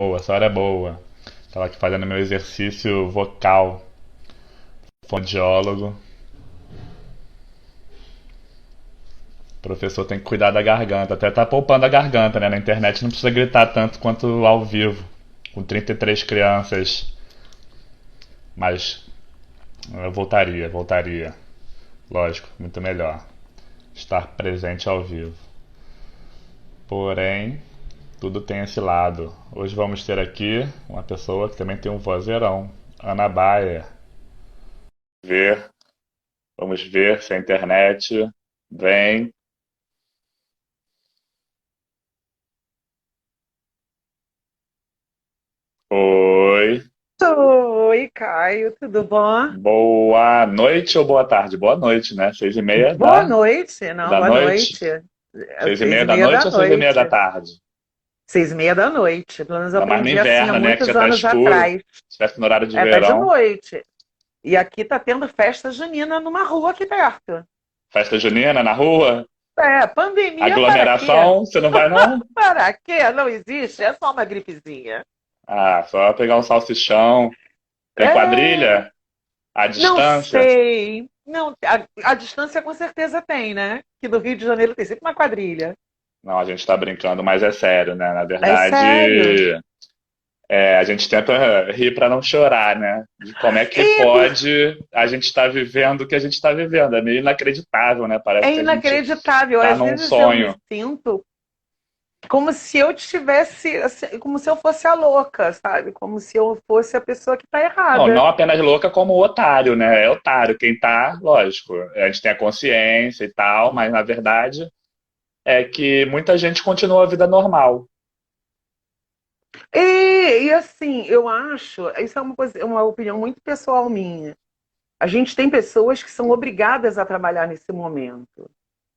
Boa, essa hora é boa. Tava aqui fazendo meu exercício vocal, fonoaudiólogo. O professor tem que cuidar da garganta, até tá poupando a garganta, né? Na internet não precisa gritar tanto quanto ao vivo, com 33 crianças. Mas eu voltaria. Lógico, muito melhor estar presente ao vivo. Porém, tudo tem esse lado. Hoje vamos ter aqui uma pessoa que também tem um vozeirão, Ana Baia. Ver, vamos ver se a internet vem. Oi, Oi, Caio, tudo bom? boa noite ou boa tarde? Boa noite, né? 6:30 Boa noite, não, da boa noite? noite. É Seis e seis meia e da meia noite da ou 6:30 da noite. tarde? 6:30 da noite. Pelo menos eu Ainda mais no aprendi assim há inverno, né? Que já muitos tá anos escuro. atrás. Se tivesse no horário de Tá de verão, noite. E aqui tá tendo festa junina numa rua aqui perto. festa junina na rua, Pandemia para quê? aglomeração, você não vai não? Para quê? Não existe, é só uma gripezinha. Ah, só pegar um salsichão. Tem É, quadrilha? À não distância? sei. Não, a distância com certeza tem, né? Que no Rio de Janeiro tem sempre uma quadrilha. Não, a gente tá brincando, mas é sério, né? Na É sério. verdade, a gente tenta rir para não chorar, né? De como é que E pode a gente estar vivendo o que a gente está vivendo. É meio inacreditável, né? Parece É que a gente inacreditável. tá Às num vezes eu me sonho. sinto como se eu tivesse, assim, como se eu fosse a louca, sabe? Como se eu fosse a pessoa que está Não, errada. não apenas louca como otário, né? É otário. Quem tá, lógico, a gente tem a consciência e tal, mas na verdade é que muita gente continua a vida normal. E assim, eu acho, isso é uma coisa, é uma opinião muito pessoal minha. A gente tem pessoas que são obrigadas a trabalhar nesse momento.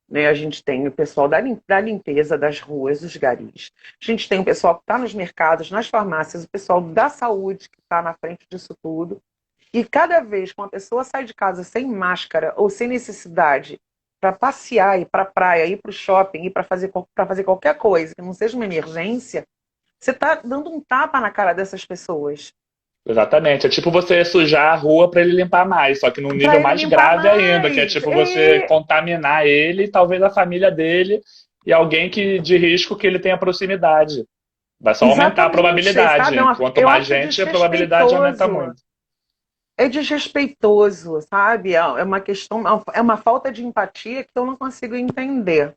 Né? A gente tem o pessoal da limpeza das ruas, dos garis. A gente tem o pessoal que está nos mercados, nas farmácias, o pessoal da saúde que está na frente disso tudo. E cada vez que uma pessoa sai de casa sem máscara ou sem necessidade para passear, ir para a praia, ir para o shopping, ir para fazer qualquer coisa que não seja uma emergência, você está dando um tapa na cara dessas pessoas. Exatamente. É tipo você sujar a rua para ele limpar mais, só que num nível Para ele mais limpar grave ainda, que é mais. tipo você contaminar ele e talvez a família dele e alguém que de risco que ele tenha proximidade. Vai só aumentar a Exatamente, sabe? probabilidade. Quanto Eu mais acho gente, a probabilidade aumenta desrespeitoso. muito. É desrespeitoso, sabe? É uma questão, é uma falta de empatia que eu não consigo entender.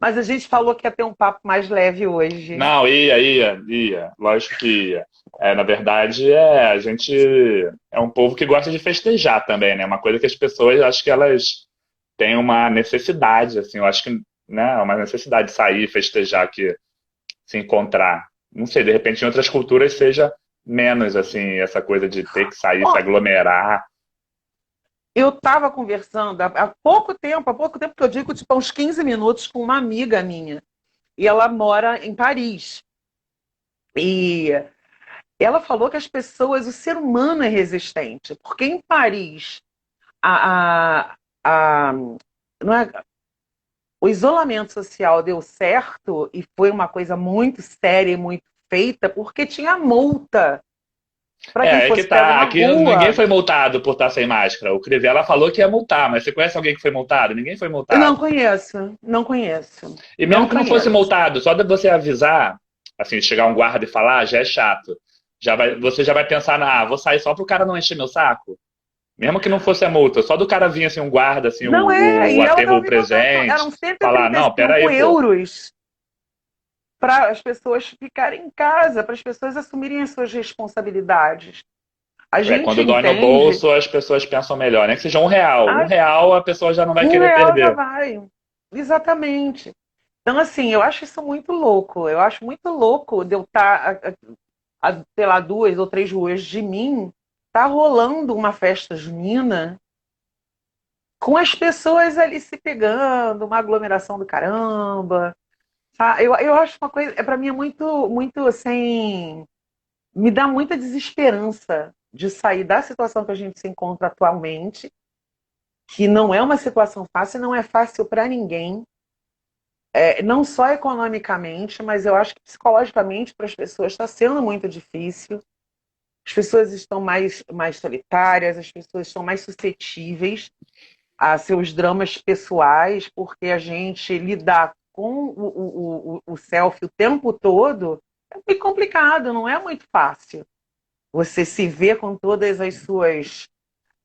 Mas a gente falou que ia ter um papo mais leve hoje. Não, ia. Lógico que ia. Na verdade, a gente é um povo que gosta de festejar também, né? Uma coisa que as pessoas, acho que elas têm uma necessidade, assim, eu acho que, né, uma necessidade de sair, festejar, que se encontrar. Não sei, de repente em outras culturas seja menos, assim, essa coisa de ter que sair, se Ó, aglomerar. eu estava conversando há pouco tempo que eu digo, tipo, há uns 15 minutos, com uma amiga minha. E ela mora em Paris. E ela falou que as pessoas, o ser humano é resistente. Porque em Paris, a, não é, o isolamento social deu certo e foi uma coisa muito séria e muito feita, porque tinha multa para quem É que fosse pego tá. na Aqui ninguém rua. foi multado por estar sem máscara. O Crivella falou que ia multar, mas você conhece alguém que foi multado? Ninguém foi Eu não multado. conheço, não conheço, E mesmo não que não fosse conheço. multado, só de você avisar, assim, chegar um guarda e falar, já é chato. Você já vai pensar, vou sair só pro cara não encher meu saco. Mesmo que não fosse a multa, só do cara vir assim, um guarda, assim, Não é, o e ela aterro estava me contando, presente, eram cento e falar, trinta e não, pera cinco aí, pô. euros para as pessoas ficarem em casa, para as pessoas assumirem as suas responsabilidades. A gente Quando dói no entende, bolso, as pessoas pensam melhor, nem que seja um ah, real a pessoa já não vai querer R$ 1 já perder. vai. Exatamente. Então, assim, eu acho isso muito louco. Eu acho muito louco de eu estar, sei lá, 2 ou 3 ruas de mim, tá rolando uma festa junina com as pessoas ali se pegando, uma aglomeração do caramba. Eu acho uma coisa, para mim é muito, muito assim, me dá muita desesperança de sair da situação que a gente se encontra atualmente, que não é uma situação fácil, não é fácil para ninguém. não só economicamente, mas eu acho que psicologicamente para as pessoas está sendo muito difícil. As pessoas estão mais solitárias, as pessoas estão mais suscetíveis a seus dramas pessoais, porque a gente lidar com o self o tempo todo é muito complicado, não é muito fácil. Você se vê com todas as suas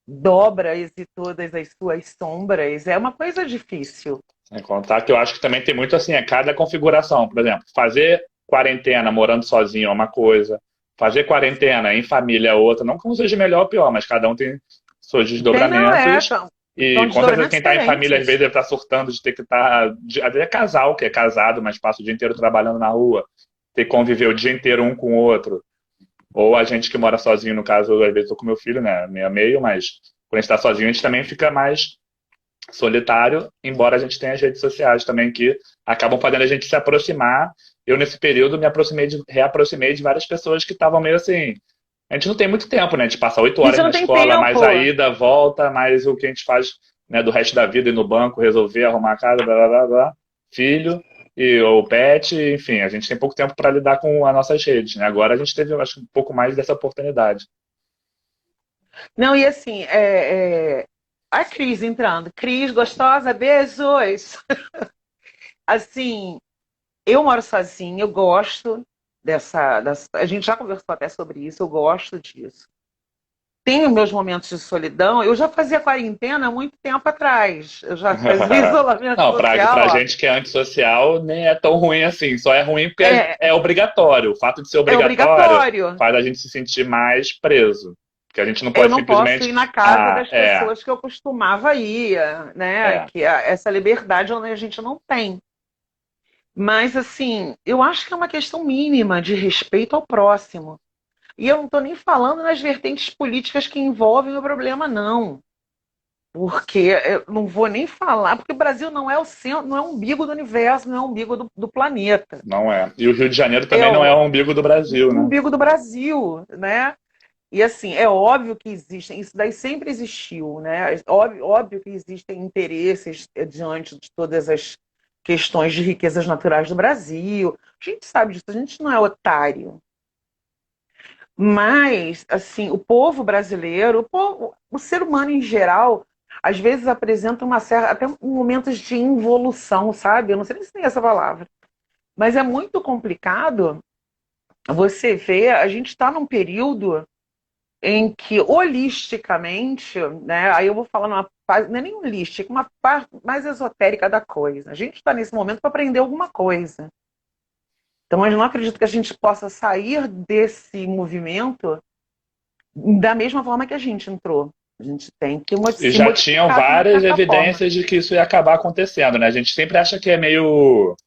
dobras e todas as suas sombras, é uma coisa difícil. Sem contar que eu acho que também tem muito assim, cada configuração. Por exemplo, fazer quarentena morando sozinho é uma coisa, fazer quarentena em família é outra. Não que um seja melhor ou pior, mas cada um tem seus Tem, não é, desdobramentos. são E com certeza desdobramentos quem está em família às diferentes. vezes deve estar surtando de ter que estar. Até casal, que é casado, mas passa o dia inteiro trabalhando na rua, ter que conviver o dia inteiro um com o outro. Ou a gente que mora sozinho, no caso, às vezes estou com meu filho, né? Meio a meio, mas quando a gente está sozinho, a gente também fica mais solitário, embora a gente tenha as redes sociais também que acabam fazendo a gente se aproximar. Eu, nesse período, reaproximei de várias pessoas que estavam meio assim. A gente não tem muito tempo, né? A gente passa oito A gente horas na não tem escola, mais tempo. a ida, volta, mais o que a gente faz, né, do resto da vida, ir no banco, resolver, arrumar a casa, blá, blá, blá, blá, filho, ou pet, enfim, a gente tem pouco tempo para lidar com as nossas redes, né? Agora a gente teve, eu acho, um pouco mais dessa oportunidade. Não, e assim, a Cris entrando. Cris, gostosa, beijos. Assim, eu moro sozinha, eu gosto dessa. A gente já conversou até sobre isso, eu gosto disso. Tenho meus momentos de solidão. Eu já fazia quarentena há muito tempo atrás. Eu já fazia isolamento Não, social, pra ó. gente que é antissocial, nem é tão ruim assim. Só é ruim porque É, é obrigatório. O fato de ser é obrigatório obrigatório. faz a gente se sentir mais preso. Porque a gente não Eu pode não posso simplesmente. ir na casa Ah, das pessoas que eu costumava ir, né? é. Que essa liberdade a gente não tem. Mas, assim, eu acho que é uma questão mínima de respeito ao próximo. E eu não estou nem falando nas vertentes políticas que envolvem o problema, não. Porque eu não vou nem falar, porque o Brasil não é o centro, não é o umbigo do universo, não é o umbigo do planeta. Não é. E o Rio de Janeiro É também não é o o umbigo do Brasil, né? umbigo do Brasil, né? E assim, é óbvio que existem, isso daí sempre existiu, né? Óbvio que existem interesses diante de todas as questões de riquezas naturais do Brasil. A gente sabe disso, a gente não é otário. Mas, assim, o povo brasileiro, o ser humano em geral, às vezes apresenta uma certa, até momentos de involução, sabe? Eu não sei nem se tem essa palavra. Mas é muito complicado você ver, a gente está num período em que holisticamente, né, aí eu vou falar numa parte, não é nem holística, uma parte mais esotérica da coisa. A gente está nesse momento para aprender alguma coisa. Então, eu não acredito que a gente possa sair desse movimento da mesma forma que a gente entrou. A gente tem que E se já tinham modificar de uma várias certa forma. evidências de que isso ia acabar acontecendo, né? A gente sempre acha que é meio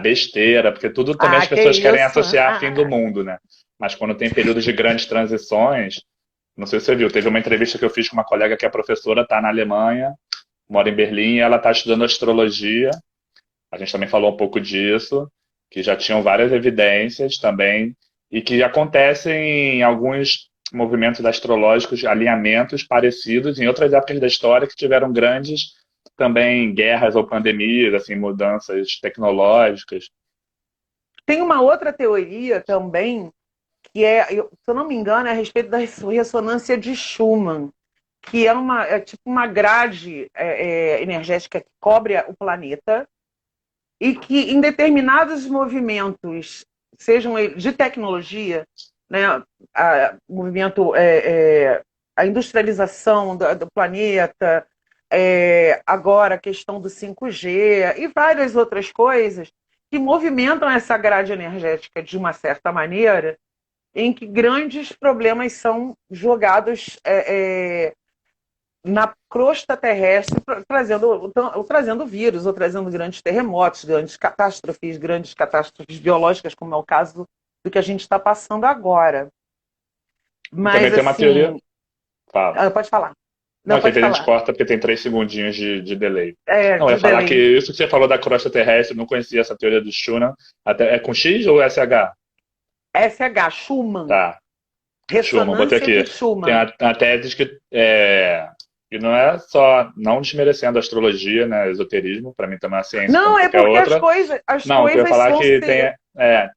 besteira, porque tudo também Ah, as que pessoas querem isso? associar a fim do mundo, né? Mas quando tem períodos de grandes transições, não sei se você viu, teve uma entrevista que eu fiz com uma colega que é professora, está na Alemanha, mora em Berlim, e ela está estudando astrologia. A gente também falou um pouco disso, que já tinham várias evidências também, e que acontecem em alguns movimentos astrológicos, alinhamentos parecidos em outras épocas da história que tiveram grandes também guerras ou pandemias, assim, mudanças tecnológicas. Tem uma outra teoria também, que se eu não me engano, é a respeito da ressonância de Schumann, que é tipo uma grade energética que cobre o planeta e que em determinados movimentos, sejam de tecnologia, né, movimento, a industrialização do planeta, agora a questão do 5G e várias outras coisas que movimentam essa grade energética de uma certa maneira, em que grandes problemas são jogados na crosta terrestre, trazendo vírus, ou trazendo grandes terremotos, grandes catástrofes biológicas, como é o caso do que a gente está passando agora. E também Mas, tem uma teoria. assim, Fala. pode falar. Não, Não, que às pode vezes a gente falar. corta porque tem 3 segundinhos de delay. Não, eu ia De falar que delay. isso que você falou da crosta terrestre, eu não conhecia essa teoria do Schumann. Até, é com X ou SH? SH, Schumann. Tá, Schumann, botei Ressonância aqui. de Tem Schumann. a tese que E não é só, não desmerecendo a astrologia, né, esoterismo, para mim também é uma ciência como Não, é qualquer porque outra. as Não, eu queria coisas falar vão que ser.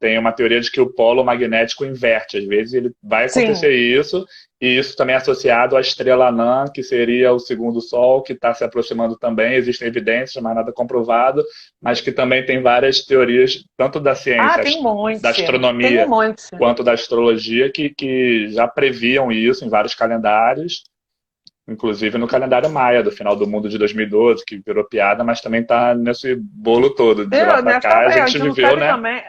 tem uma teoria de que o polo magnético inverte. Às vezes ele vai Sim. acontecer isso, e isso também é associado à estrela anã, que seria o segundo sol, que está se aproximando também. Existem evidências, mas nada comprovado, mas que também tem várias teorias, tanto da Ah, ciência, tem um da monte. Tem um astronomia, monte. quanto da astrologia, que já previam isso em vários calendários. Inclusive no calendário Maia, do final do mundo de 2012, que virou piada, mas também tá nesse bolo todo. De lá para cá, a A gente gente não viveu, sabe né? também.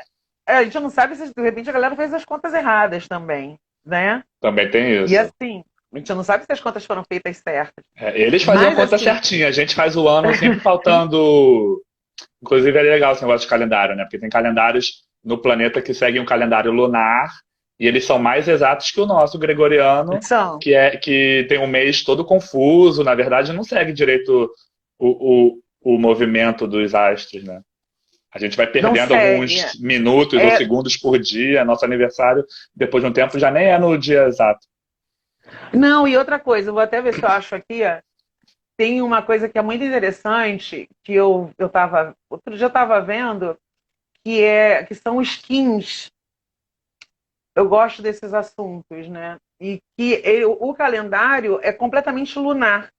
A gente não sabe se de repente a galera fez as contas erradas também, né? Também tem E isso. assim, a gente não sabe se as contas foram feitas certas. Eles faziam Mas conta assim, certinha, a gente faz o ano sempre faltando. Inclusive é legal esse negócio de calendário, né? Porque tem calendários no planeta que seguem um calendário lunar e eles são mais exatos que o nosso gregoriano, são, que tem um mês todo confuso, na verdade não segue direito o movimento dos astros, né? A gente vai não perdendo segue. alguns minutos ou É, segundos por dia. Nosso aniversário, depois de um tempo, já nem é no dia exato. não, e outra coisa, eu vou até ver se eu acho aqui, ó, tem uma coisa que é muito interessante, que outro dia eu estava vendo, que são skins. Eu gosto desses assuntos, né? E que o calendário é completamente lunar.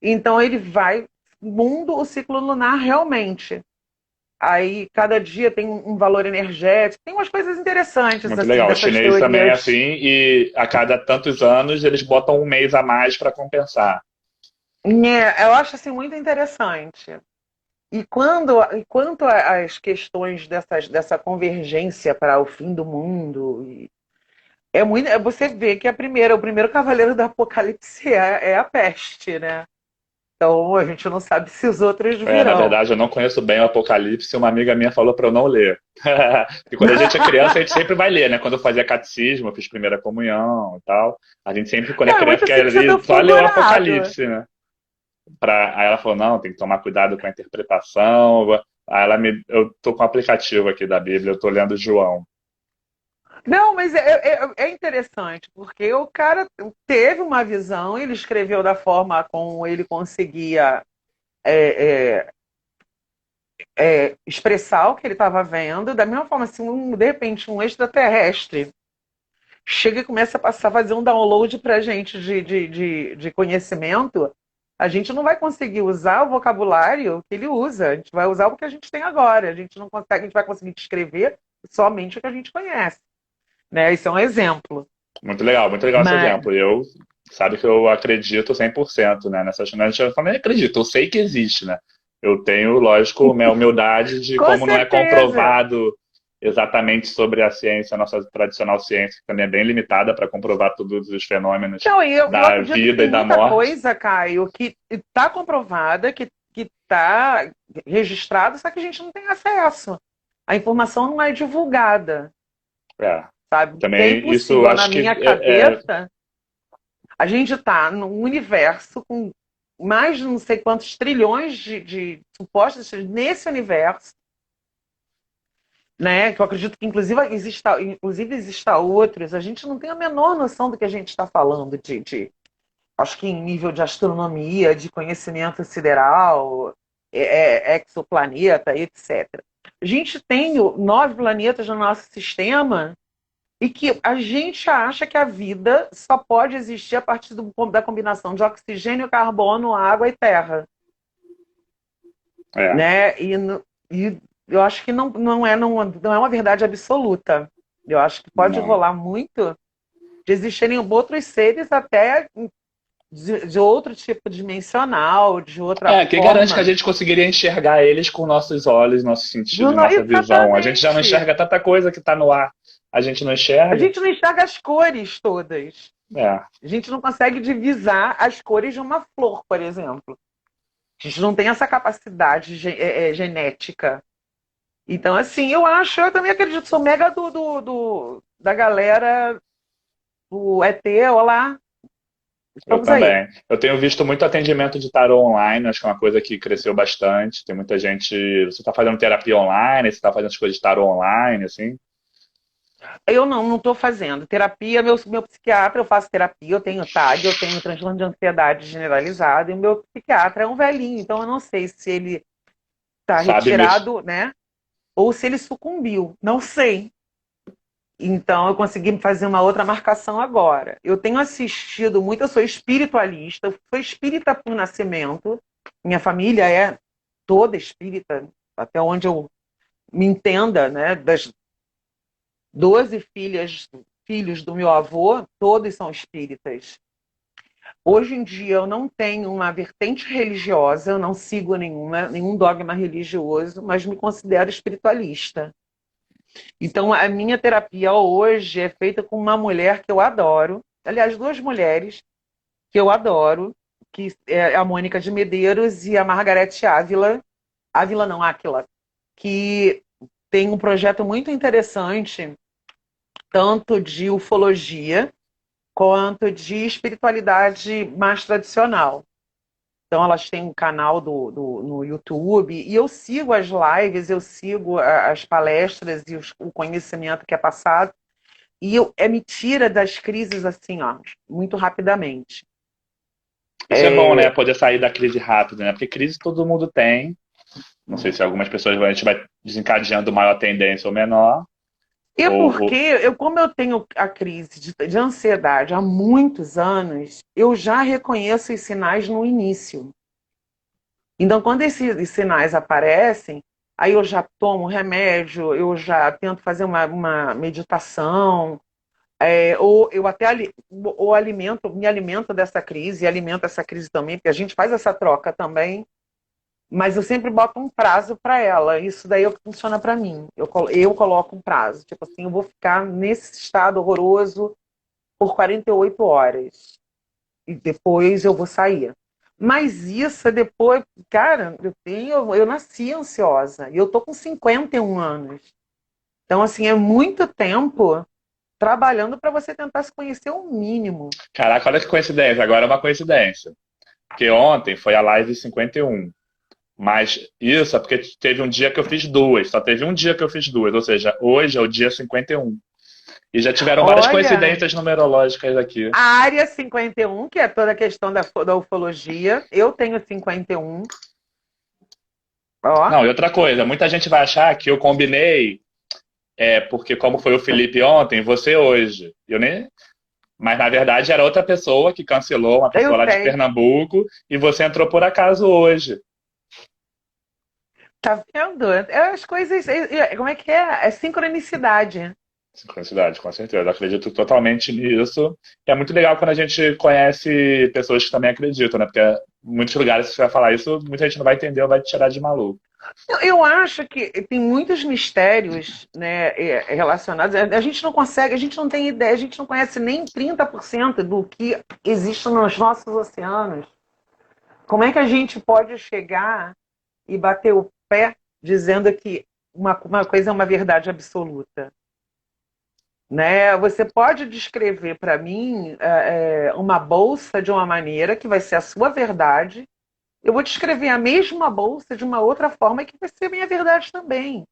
Então ele vai mundo o ciclo lunar realmente. Aí cada dia tem um valor energético, tem umas coisas interessantes Muito assim legal. Os dessas chineses também é assim, teorias. e a cada tantos anos eles botam um mês a mais para compensar. Eu acho assim muito interessante. E quanto às questões dessa convergência para o fim do mundo, você vê que o primeiro cavaleiro do Apocalipse é a peste, né? Então a gente não sabe se os outros Na virão. verdade, eu não conheço bem o Apocalipse, uma amiga minha falou para eu não ler. Porque quando a gente é criança, a gente sempre vai ler, né? Quando eu fazia catecismo, eu fiz primeira comunhão e tal. A gente sempre, quando é Não, é criança, muito quer sentido ler, só ler o figurado. Apocalipse, né? Aí ela falou, não, tem que tomar cuidado com a interpretação. Eu tô com o aplicativo aqui da Bíblia, eu tô lendo João. Não, mas é interessante, porque o cara teve uma visão, ele escreveu da forma como ele conseguia é, é, expressar o que ele estava vendo, da mesma forma, se de repente um extraterrestre chega e começa a passar, fazer um download para a gente de conhecimento, a gente não vai conseguir usar o vocabulário que ele usa, a gente vai usar o que a gente tem agora, a gente não consegue, a gente vai conseguir descrever somente o que a gente conhece, né? Isso é um exemplo. Muito legal esse Mas, exemplo. Sabe que eu acredito 100%, né? Nessas, não, eu não acredito, eu sei que existe, né? Eu tenho, lógico, minha humildade de com como não é certeza. comprovado exatamente sobre a ciência, a nossa tradicional ciência, que também é bem limitada para comprovar todos os fenômenos Então, eu da acredito que vida tem e da muita morte. coisa, Caio, que está comprovada, que está registrado, só que a gente não tem acesso. A informação não é divulgada, É. sabe? Que é Também isso eu impossível. Na acho que minha cabeça, a gente está num universo com mais de não sei quantos trilhões de supostos nesse universo, né? Que eu acredito que inclusive exista outros. A gente não tem a menor noção do que a gente está falando acho que em nível de astronomia, de conhecimento sideral, exoplaneta, etc. A gente tem 9 planetas no nosso sistema e que a gente acha que a vida só pode existir a partir da combinação de oxigênio, carbono, água e terra, é, né? E eu acho que não é uma verdade absoluta. Eu acho que pode não. rolar muito de existirem outros seres até de outro tipo dimensional, de outra Que garante que a forma. gente conseguiria enxergar eles com nossos olhos, nosso sentido, nossa visão. A gente já não Exatamente. enxerga tanta coisa que está no ar. A gente não A enxerga. gente não enxerga as cores todas. É, A gente não consegue divisar as cores de uma flor, por exemplo. A gente não tem essa capacidade genética. Então, assim, eu também acredito, sou mega da galera do ET, olá, eu estamos aí. também. Eu tenho visto muito atendimento de tarô online, acho que é uma coisa que cresceu bastante. Tem muita gente. Você está fazendo terapia online, você está fazendo as coisas de tarô online, assim? Eu não estou fazendo. Terapia, meu psiquiatra, eu faço terapia, eu tenho TAG, eu tenho transtorno de ansiedade generalizado, e o meu psiquiatra é um velhinho, então eu não sei se ele está Sabe mesmo. retirado, né? Ou se ele sucumbiu. Não sei. Então eu consegui fazer uma outra marcação agora. Eu tenho assistido muito, eu sou espiritualista, eu sou espírita por nascimento, minha família é toda espírita, até onde eu me entenda, né? Das 12 filhos do meu avô, todos são espíritas. Hoje em dia eu não tenho uma vertente religiosa, eu não sigo nenhum dogma religioso, mas me considero espiritualista. Então a minha terapia hoje é feita com uma mulher que eu adoro, aliás, duas mulheres que eu adoro, que é a Mônica de Medeiros e a Margarete Ávila, Ávila não, Áquila, que tem um projeto muito interessante, tanto de ufologia quanto de espiritualidade mais tradicional. Então, elas têm um canal no YouTube e eu sigo as lives, eu sigo as palestras e o conhecimento que é passado me tira das crises assim, ó, muito rapidamente. Isso é bom, né? Poder sair da crise rápido, né? Porque crise todo mundo tem. Não sei se algumas pessoas a gente vai desencadeando maior tendência ou menor. E porque Ou como eu tenho a crise de ansiedade há muitos anos, eu já reconheço os sinais no início. Então, quando esses sinais aparecem, aí eu já tomo remédio, eu já tento fazer uma meditação, ou eu até ou me alimento dessa crise, e alimento essa crise também, porque a gente faz essa troca também, mas eu sempre boto um prazo para ela. Isso daí é o que funciona para mim. Eu coloco um prazo, tipo assim, eu vou ficar nesse estado horroroso por 48 horas e depois eu vou sair. Mas isso é depois, cara, eu nasci ansiosa e eu tô com 51 anos. Então, assim, é muito tempo trabalhando para você tentar se conhecer o mínimo. caraca, olha que coincidência. Agora é uma coincidência. Porque ontem foi a live 51. Mas isso é porque teve um dia que eu fiz duas. Só teve um dia que eu fiz duas. Ou seja, hoje é o dia 51. E já tiveram várias Olha, coincidências numerológicas aqui. a área 51, que é toda a questão da ufologia, eu tenho 51. Ó, Não, e outra coisa, muita gente vai achar que eu combinei, porque como foi o Felipe ontem, você hoje. Eu nem. Mas na verdade era outra pessoa que cancelou, uma eu pessoa lá de sei. Pernambuco, e você entrou por acaso hoje. Tá vendo? As coisas. Como é que é? É sincronicidade. Sincronicidade, com certeza. Eu acredito totalmente nisso. E é muito legal quando a gente conhece pessoas que também acreditam, né? Porque em muitos lugares, se você vai falar isso, muita gente não vai entender ou vai te tirar de maluco. Eu acho que tem muitos mistérios, né, relacionados. A gente não consegue, a gente não tem ideia, a gente não conhece nem 30% do que existe nos nossos oceanos. Como é que a gente pode chegar e bater o pé dizendo que uma coisa é uma verdade absoluta? Né? Você pode descrever para mim uma bolsa de uma maneira que vai ser a sua verdade. Eu vou descrever a mesma bolsa de uma outra forma que vai ser a minha verdade também.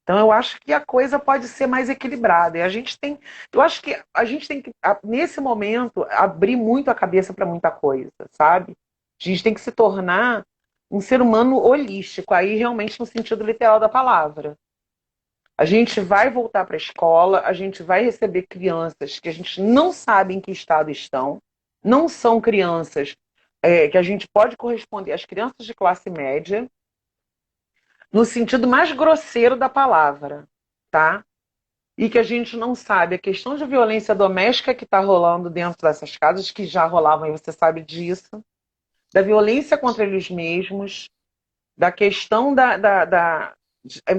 Então eu acho que a coisa pode ser mais equilibrada. E a gente tem, eu acho que a gente tem que, nesse momento, abrir muito a cabeça para muita coisa, sabe? A gente tem que se tornar um ser humano holístico, aí realmente no sentido literal da palavra. A gente vai voltar para a escola, a gente vai receber crianças que a gente não sabe em que estado estão, não são crianças que a gente pode corresponder às crianças de classe média, no sentido mais grosseiro da palavra, tá? E que a gente não sabe a questão de violência doméstica que está rolando dentro dessas casas, que já rolavam e você sabe disso, da violência contra eles mesmos, da questão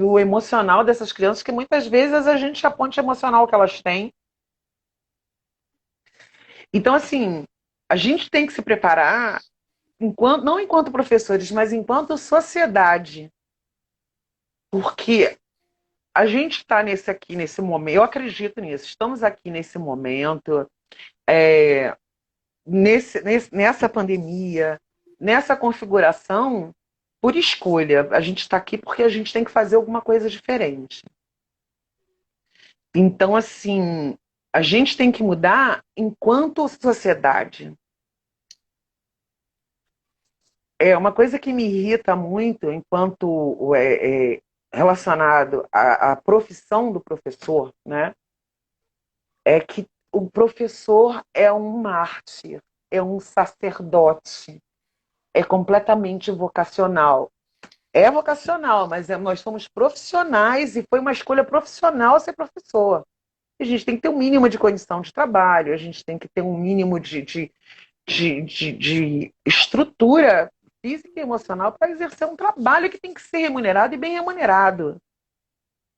o emocional dessas crianças, que muitas vezes a gente a ponte emocional que elas têm. Então, assim, a gente tem que se preparar, não enquanto professores, mas enquanto sociedade, porque a gente está nesse momento, eu acredito nisso, estamos aqui nesse momento, é, nessa pandemia, nessa configuração, por escolha. A gente está aqui porque a gente tem que fazer alguma coisa diferente. Então, assim, a gente tem que mudar enquanto sociedade. É uma coisa que me irrita muito enquanto relacionado à profissão do professor, né? É que o professor é um mártir, é um sacerdote, é completamente vocacional. É vocacional, mas nós somos profissionais e foi uma escolha profissional ser professor. A gente tem que ter um mínimo de condição de trabalho, a gente tem que ter um mínimo de estrutura física e emocional para exercer um trabalho que tem que ser remunerado e bem remunerado.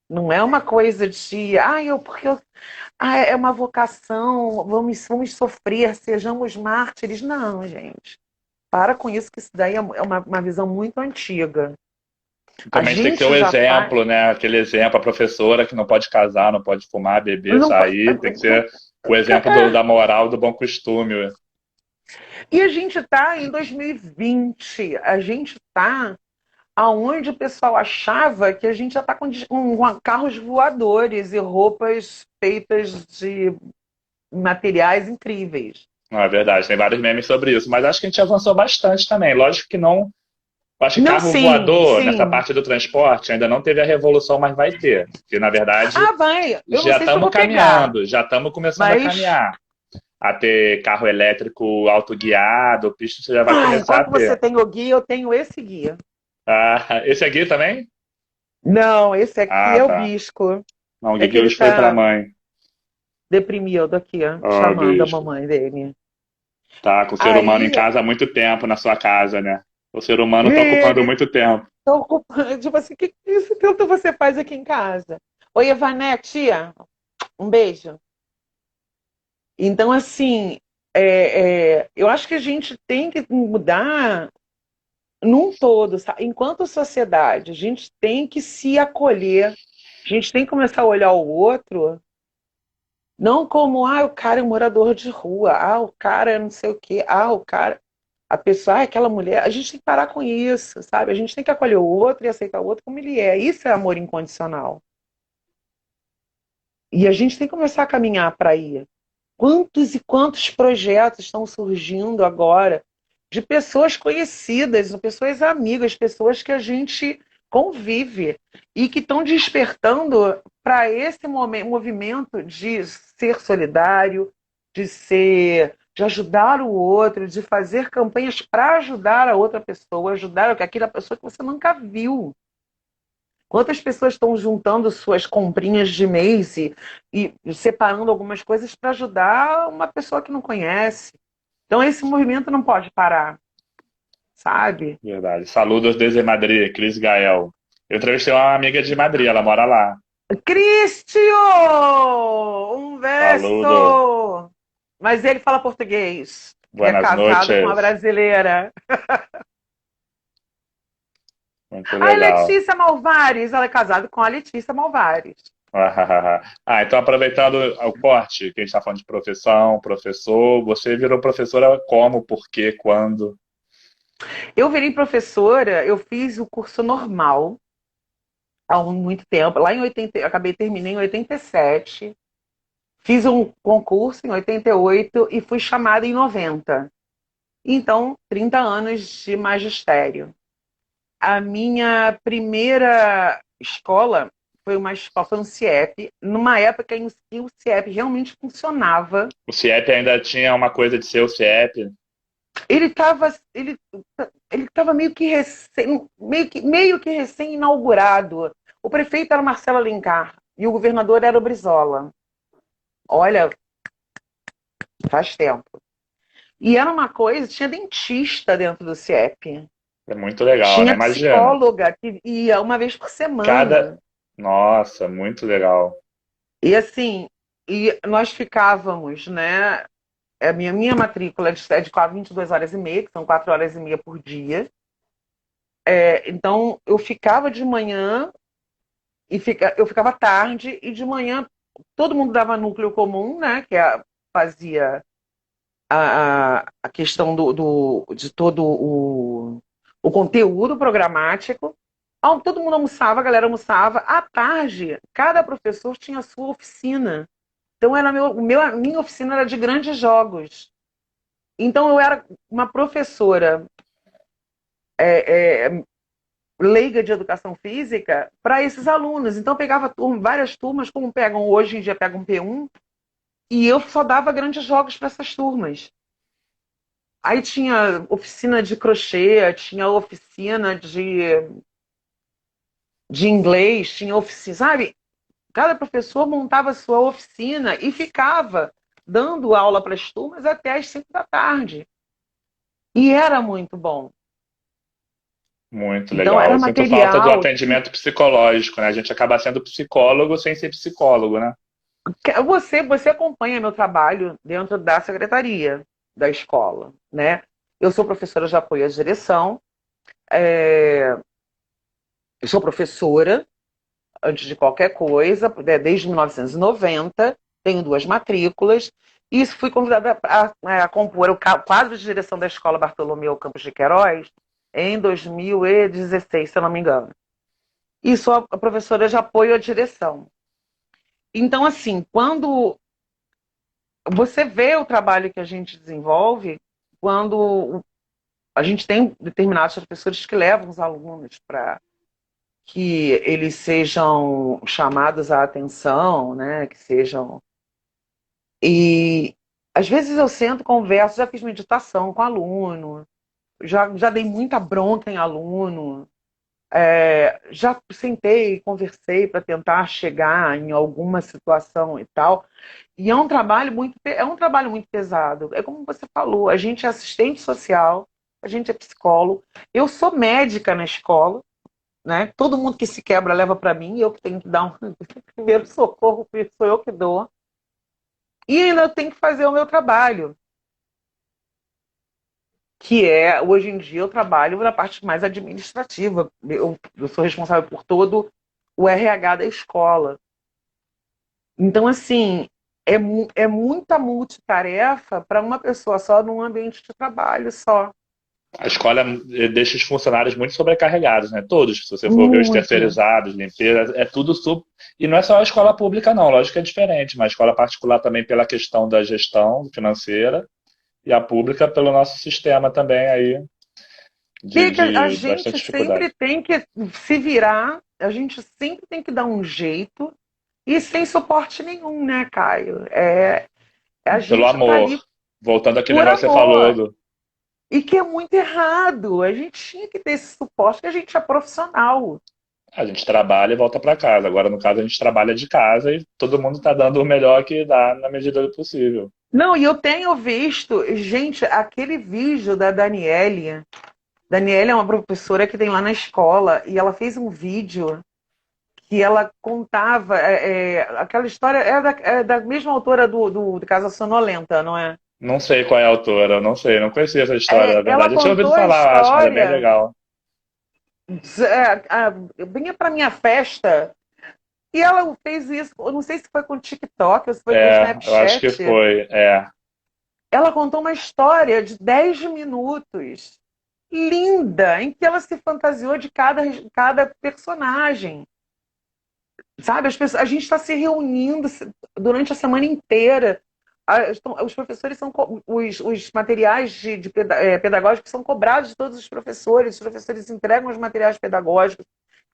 Não é uma coisa de, é uma vocação, vamos sofrer, sejamos mártires. Não, gente. Para com isso, que isso daí é uma visão muito antiga. A Também tem que ter gente o já faz. exemplo, né? Aquele exemplo, a professora que não pode casar, não pode fumar, beber, Não, sair. Tem que ter o exemplo da moral, do bom costume. e a gente está em 2020, a gente está aonde o pessoal achava que a gente já está com carros voadores e roupas feitas de materiais incríveis. Não é verdade, tem vários memes sobre isso. Mas acho que a gente avançou bastante também. Lógico que não. Acho que Não, carro sim, voador, nessa sim. parte do transporte, ainda não teve a revolução, mas vai ter. Porque, na verdade, Ah, vai. Eu não já sei se eu estamos vou pegar, caminhando, já estamos começando a mas caminhar. A ter carro elétrico autoguiado, pista você já vai começar a enquanto você ter. tem o guia, eu tenho esse guia. Ah, esse aqui também? Não, esse aqui Ah, é o tá. Bisco. Não, o É Gui que ele hoje foi para a tá mãe. deprimido aqui, ó, Ó, chamando a bicho. mamãe dele. Tá com o ser humano em Aí, casa há muito tempo na sua casa, né? O ser humano tá ocupando ele muito tempo. tá ocupando. Tipo assim, o que isso tanto você faz aqui em casa? Oi, Evanete, um beijo. Então, assim, eu acho que a gente tem que mudar num todo, sabe? Enquanto sociedade, a gente tem que se acolher, a gente tem que começar a olhar o outro, não como, o cara é um morador de rua, o cara é não sei o quê, o cara. A pessoa, aquela mulher, a gente tem que parar com isso, sabe? A gente tem que acolher o outro e aceitar o outro como ele é. Isso é amor incondicional. E a gente tem que começar a caminhar para aí. Quantos e quantos projetos estão surgindo agora de pessoas conhecidas, pessoas amigas, pessoas que a gente convive e que estão despertando para esse movimento de ser solidário, de ajudar o outro, de fazer campanhas para ajudar a outra pessoa, ajudar aquela pessoa que você nunca viu. Quantas pessoas estão juntando suas comprinhas de mês e separando algumas coisas para ajudar uma pessoa que não conhece? Então, esse movimento não pode parar, sabe? Verdade. Saludos desde Madrid, Cris Gael. Eu entrevistei uma amiga de Madrid, ela mora lá. Cristio! Um Saludo. verso! Mas ele fala português e é Buenas casado com uma noches. brasileira. Muito A legal. Letícia Malvares, ela é casada com a Letícia Malvares. Então aproveitando o corte, que a gente está falando de profissão, professor, você virou professora como, por quê, quando? Eu virei professora, eu fiz o curso normal há muito tempo. Lá em 80, eu terminei em 87. Fiz um concurso em 88 e fui chamada em 90. Então, 30 anos de magistério. A minha primeira escola foi um CIEP, numa época em que o CIEP realmente funcionava. O CIEP ainda tinha uma coisa de ser o CIEP. Ele estava meio que recém inaugurado. O prefeito era Marcelo Alencar e o governador era o Brizola. Olha, faz tempo. E era uma coisa, tinha dentista dentro do CIEP. É muito legal, né? Tinha Imagina. psicóloga que ia uma vez por Cada. semana. Nossa, muito legal. E assim, e nós ficávamos, né? A minha matrícula é de 22 horas e meia, que são 4 horas e meia por dia. Então, eu ficava de manhã eu ficava tarde, e de manhã todo mundo dava núcleo comum, né? Fazia a questão de todo o conteúdo programático. Todo mundo almoçava, a galera almoçava. À tarde, cada professor tinha a sua oficina. Então, a minha oficina era de grandes jogos. Então, eu era uma professora leiga de educação física para esses alunos. Então, eu pegava várias turmas, como pegam hoje em dia, pegam P1, e eu só dava grandes jogos para essas turmas. Aí tinha oficina de crochê, tinha oficina de inglês, tinha oficina, sabe? Cada professor montava a sua oficina e ficava dando aula para as turmas até às 5 da tarde. E era muito bom. Muito Então, legal. era Eu sinto falta do material. atendimento psicológico, né? A gente acaba sendo psicólogo sem ser psicólogo, né? Você acompanha meu trabalho dentro da secretaria da escola, né? Eu sou professora de apoio à direção, eu sou professora antes de qualquer coisa, desde 1990, tenho 2 matrículas, e fui convidada a compor o quadro de direção da Escola Bartolomeu Campos de Queiroz em 2016, se eu não me engano. E sou a professora de apoio à direção. Então, assim, quando você vê o trabalho que a gente desenvolve, quando a gente tem determinados professores que levam os alunos para que eles sejam chamados à atenção, né? Que sejam. E às vezes eu sento, converso, já fiz meditação com aluno, já dei muita bronca em aluno, já sentei, conversei para tentar chegar em alguma situação e tal. E é um trabalho muito pesado. É como você falou, a gente é assistente social, a gente é psicólogo. Eu sou médica na escola, né? Todo mundo que se quebra leva para mim, eu que tenho que dar um primeiro socorro, sou eu que dou. E ainda eu tenho que fazer o meu trabalho, que é, hoje em dia, eu trabalho na parte mais administrativa. Eu sou responsável por todo o RH da escola. Então, assim, é muita multitarefa para uma pessoa só num ambiente de trabalho só. A escola deixa os funcionários muito sobrecarregados, né? Todos, se você for ver os Muito. terceirizados, limpeza, é tudo sub. E não é só a escola pública, não, lógico que é diferente, mas a escola particular também pela questão da gestão financeira e a pública pelo nosso sistema também aí A de bastante gente dificuldade. sempre tem que se virar, a gente sempre tem que dar um jeito, e sem suporte nenhum, né, Caio? A Pelo gente está amor. ali Voltando àquele por negócio que você falou amor. E que é muito errado. A gente tinha que ter esse suporte, que a gente é profissional. a gente trabalha e volta para casa. Agora, no caso, a gente trabalha de casa e todo mundo está dando o melhor que dá na medida do possível. Não, e eu tenho visto, gente, aquele vídeo da Daniele. Daniele é uma professora que tem lá na escola, e ela fez um vídeo que ela contava aquela história, é da mesma autora do Casa Sonolenta, não é? Não sei qual é a autora, não sei, não conhecia essa história, na Ela verdade. Eu tinha ouvido contou a falar, eu acho, mas é bem história, legal. vinha para minha festa, e ela fez isso, eu não sei se foi com o TikTok ou se foi com o É, eu acho que Snapchat. foi. É. Ela contou uma história de 10 minutos, linda, em que ela se fantasiou de cada personagem. Sabe, a gente está se reunindo durante a semana inteira. Os professores são os materiais pedagógicos são cobrados de todos os professores entregam os materiais pedagógicos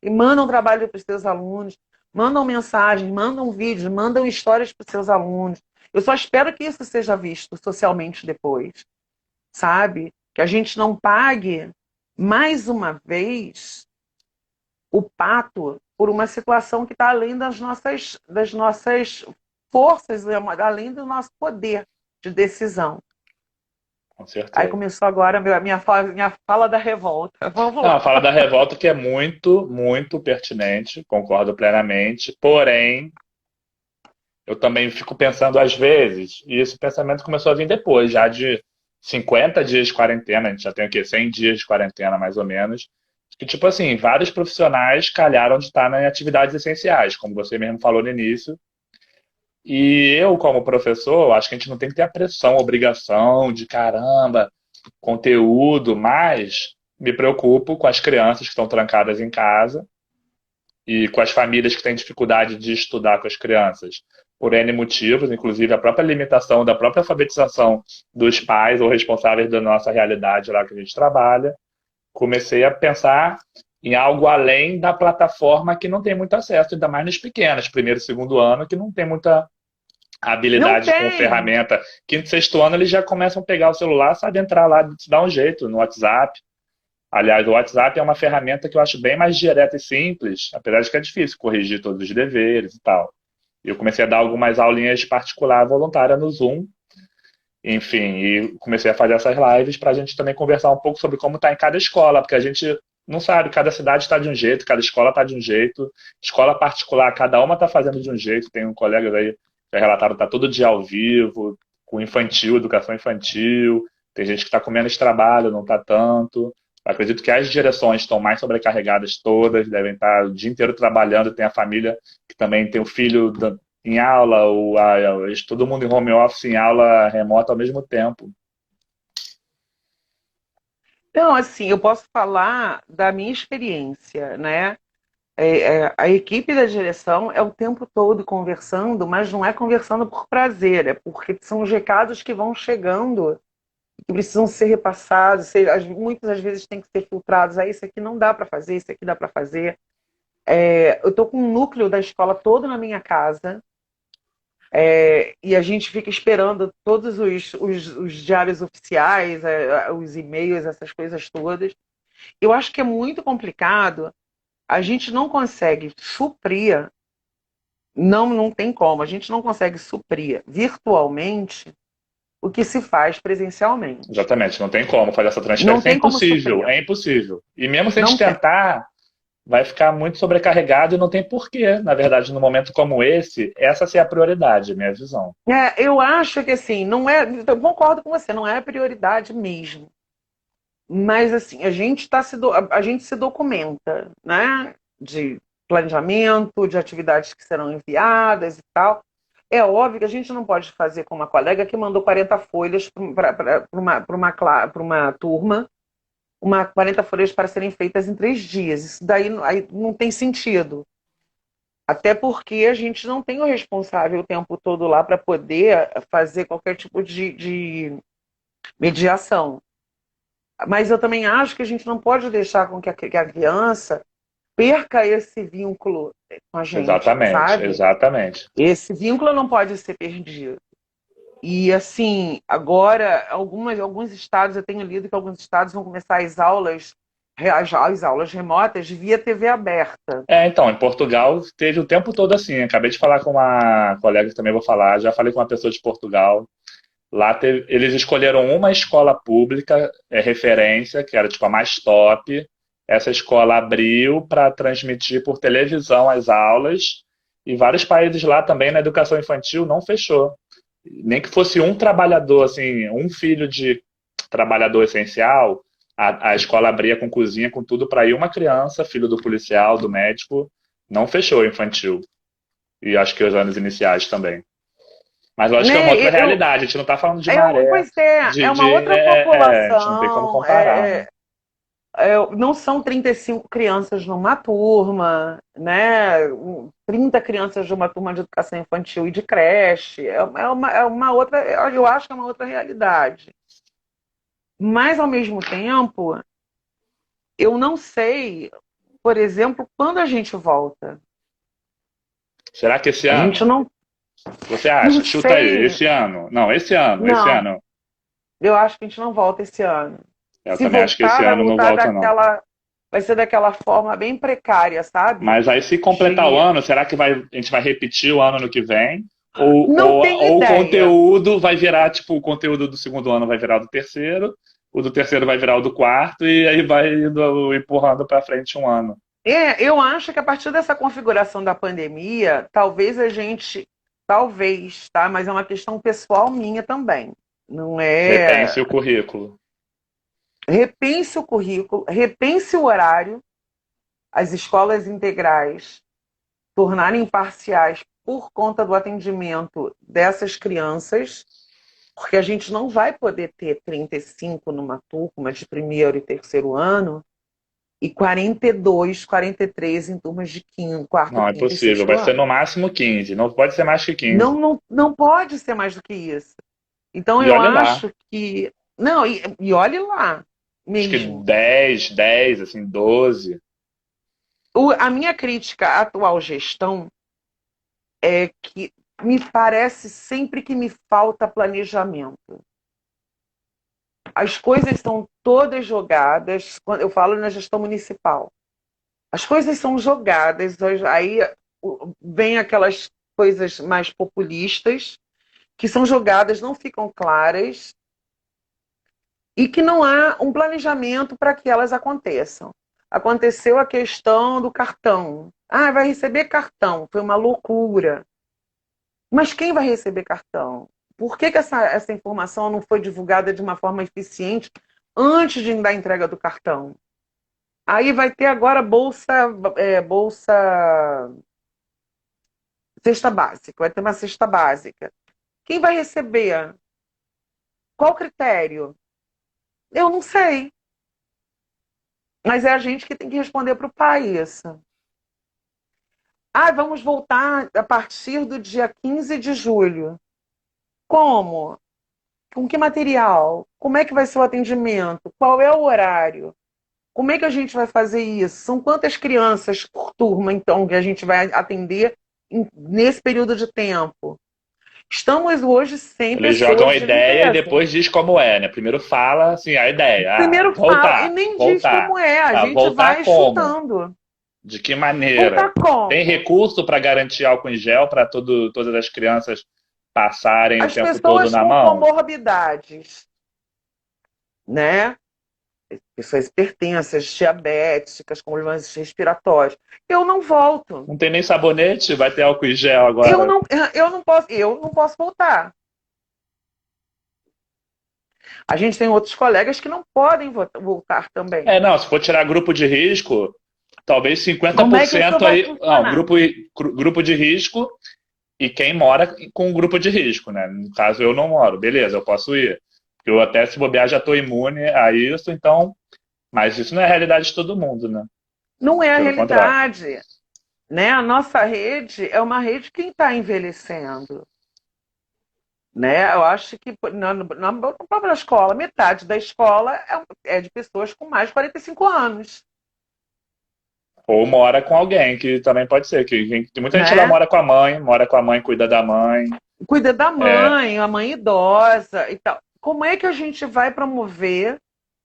e mandam trabalho para os seus alunos, mandam mensagens, mandam vídeos, mandam histórias para os seus alunos. Eu só espero que isso seja visto socialmente depois, sabe? Que a gente não pague mais uma vez o pato por uma situação que está além das nossas forças, além do nosso poder de decisão. Com Aí certeza. começou agora a minha fala da revolta. Vamos Não, lá. fala da revolta que é muito, muito pertinente, concordo plenamente. Porém, eu também fico pensando às vezes, e esse pensamento começou a vir depois, já de 50 dias de quarentena, a gente já tem o quê? 100 dias de quarentena, mais ou menos. Que, tipo assim, vários profissionais calharam de estar em atividades essenciais, como você mesmo falou no início. E eu, como professor, acho que a gente não tem que ter a pressão, a obrigação de caramba, conteúdo, mas me preocupo com as crianças que estão trancadas em casa e com as famílias que têm dificuldade de estudar com as crianças, por N motivos, inclusive a própria limitação da própria alfabetização dos pais ou responsáveis da nossa realidade lá que a gente trabalha. Comecei a pensar em algo além da plataforma que não tem muito acesso, ainda mais nos pequenos, primeiro e segundo ano, que não tem muita Não habilidade com tem. ferramenta. Quinto e sexto ano eles já começam a pegar o celular, sabe entrar lá, se dar um jeito no WhatsApp. Aliás, o WhatsApp é uma ferramenta que eu acho bem mais direta e simples, apesar de que é difícil corrigir todos os deveres e tal. Eu comecei a dar algumas aulinhas particular voluntária no Zoom, enfim, e comecei a fazer essas lives para a gente também conversar um pouco sobre como está em cada escola, porque a gente não sabe, cada cidade está de um jeito, cada escola está de um jeito, escola particular, cada uma está fazendo de um jeito. Tem um colega aí que é relatado, está todo dia ao vivo, com infantil, educação infantil, tem gente que está com menos trabalho, não está tanto. Acredito que as direções estão mais sobrecarregadas todas, devem estar o dia inteiro trabalhando, tem a família que também tem o filho em aula, todo mundo em home office, em aula remota ao mesmo tempo. Então, assim, eu posso falar da minha experiência, né? A equipe da direção é o tempo todo conversando, mas não é conversando por prazer, é porque são os recados que vão chegando que precisam ser repassados, muitas das vezes tem que ser filtrados. Aí, isso aqui não dá para fazer, isso aqui dá para fazer. Eu estou com um núcleo da escola todo na minha casa, e a gente fica esperando todos os diários oficiais, os e-mails, essas coisas todas. Eu acho que é muito complicado, a gente não consegue suprir, não tem como, a gente não consegue suprir virtualmente o que se faz presencialmente. Exatamente, não tem como fazer essa Não transferência, tem como suprir. é impossível. E mesmo se a gente Não tem. tentar, vai ficar muito sobrecarregado e não tem porquê. Na verdade, num momento como esse, essa ser a prioridade, minha visão. Eu acho que assim, não é. Eu concordo com você, não é a prioridade mesmo. Mas assim, a gente se documenta, né? De planejamento, de atividades que serão enviadas e tal. É óbvio que a gente não pode fazer com uma colega que mandou 40 folhas para uma turma, 40 folhas para serem feitas em 3 dias. Isso daí aí não tem sentido. Até porque a gente não tem o responsável o tempo todo lá para poder fazer qualquer tipo de mediação. Mas eu também acho que a gente não pode deixar com que a criança perca esse vínculo com a gente, Exatamente, sabe? exatamente. Esse vínculo não pode ser perdido. E assim, agora, alguns estados, eu tenho lido que alguns estados vão começar as aulas remotas via TV aberta. Então, em Portugal teve o tempo todo assim. Acabei de falar com uma colega que também vou falar, já falei com uma pessoa de Portugal. Lá eles escolheram uma escola pública, referência, que era tipo a mais top. Essa escola abriu para transmitir por televisão as aulas, e vários países lá também na educação infantil não fechou. Nem que fosse um trabalhador, assim, um filho de trabalhador essencial, a escola abria com cozinha, com tudo para ir uma criança, filho do policial, do médico, não fechou infantil. E acho que os anos iniciais também. Mas lógico que é uma outra Né? realidade, a gente não está falando de maré, Pois é uma outra a gente não tem como população. comparar, né? Não são 35 crianças numa turma, né? 30 crianças de uma turma de educação infantil e de creche. É uma outra, eu acho que é uma outra realidade. Mas, ao mesmo tempo, eu não sei, por exemplo, quando a gente volta. Será que esse A gente ano? Você não acha? Chuta aí, sei. esse ano. Não, esse Não, ano. eu acho que a gente não volta esse ano. Eu Se também acho que esse voltar, ano não volta, não. vai ser daquela forma bem precária, sabe? Mas aí, se completar o De ano, será que a gente vai repetir o ano no que vem? não tenho Ou o ideia. conteúdo vai virar, tipo, o conteúdo do segundo ano vai virar o do terceiro, o do terceiro vai virar o do quarto, e aí vai indo, empurrando para frente um ano. Eu acho que a partir dessa configuração da pandemia, talvez, tá? Mas é uma questão pessoal minha também. Não Repense é. o currículo. Repense o currículo, repense o horário, as escolas integrais tornarem parciais por conta do atendimento dessas crianças, Porque a gente não vai poder ter 35 numa turma de primeiro e terceiro ano e 42, 43 em turmas de quinto, quarto, Não, é quinto e possível. sexto Vai ser ano. no máximo 15. Não pode ser mais que Não, 15. não, não pode ser mais do que isso. Então E eu olha lá. acho que. Não, e olhe lá Acho que mesmo. 10, assim, 12. A minha crítica à atual gestão é que me parece sempre que me falta planejamento. As coisas estão todas jogadas, quando eu falo na gestão municipal. As coisas são jogadas, aí vem aquelas coisas mais populistas, que são jogadas, não ficam claras, e que não há um planejamento para que elas aconteçam. Aconteceu a questão do cartão. Ah, vai receber cartão. Foi uma loucura. Mas quem vai receber cartão? Por que essa informação não foi divulgada de uma forma eficiente antes da entrega do cartão? Aí vai ter agora bolsa cesta básica, vai ter uma cesta básica. Quem vai receber? Qual critério? Eu não sei. Mas é a gente que tem que responder para o pai isso. Ah, vamos voltar a partir do dia 15 de julho. Como? Com que material? Como é que vai ser o atendimento? Qual é o horário? Como é que a gente vai fazer isso? São quantas crianças por turma, então, que a gente vai atender nesse período de tempo? Estamos hoje sem Eles jogam pessoas a de ideia e limpeza. depois diz como é, né? Primeiro fala, assim, a ideia. Ah, Primeiro fala e voltar, nem diz voltar. como é, a Tá, gente voltar vai como? chutando. De que maneira? Voltar Tem como? recurso para garantir álcool em gel para todas as crianças passarem o As tempo todo pessoas na com mão? comorbidades, né? Pessoas hipertensas, diabéticas, com problemas respiratórios. Eu não volto. Não tem nem sabonete, vai ter álcool em gel Eu agora. não, eu não posso voltar. A gente tem outros colegas que não podem voltar também. É, não, se for tirar grupo de risco, talvez Como é que isso 50% vai aí. Não, funcionar? grupo de risco e quem mora com o grupo de risco, né? No caso, eu não moro, beleza, eu posso ir. Eu até se bobear já estou imune a isso, então. Mas isso não é a realidade de todo mundo, né? Não é a Pelo contrário. realidade, né? A nossa rede é uma rede de quem está envelhecendo, né? Eu acho que na própria escola, metade da escola é de pessoas com mais de 45 anos, Ou mora com alguém, que também pode ser. Que muita gente lá né? mora com a mãe, cuida da mãe. Cuida da É, mãe, a mãe idosa e tal. Como é que a gente vai promover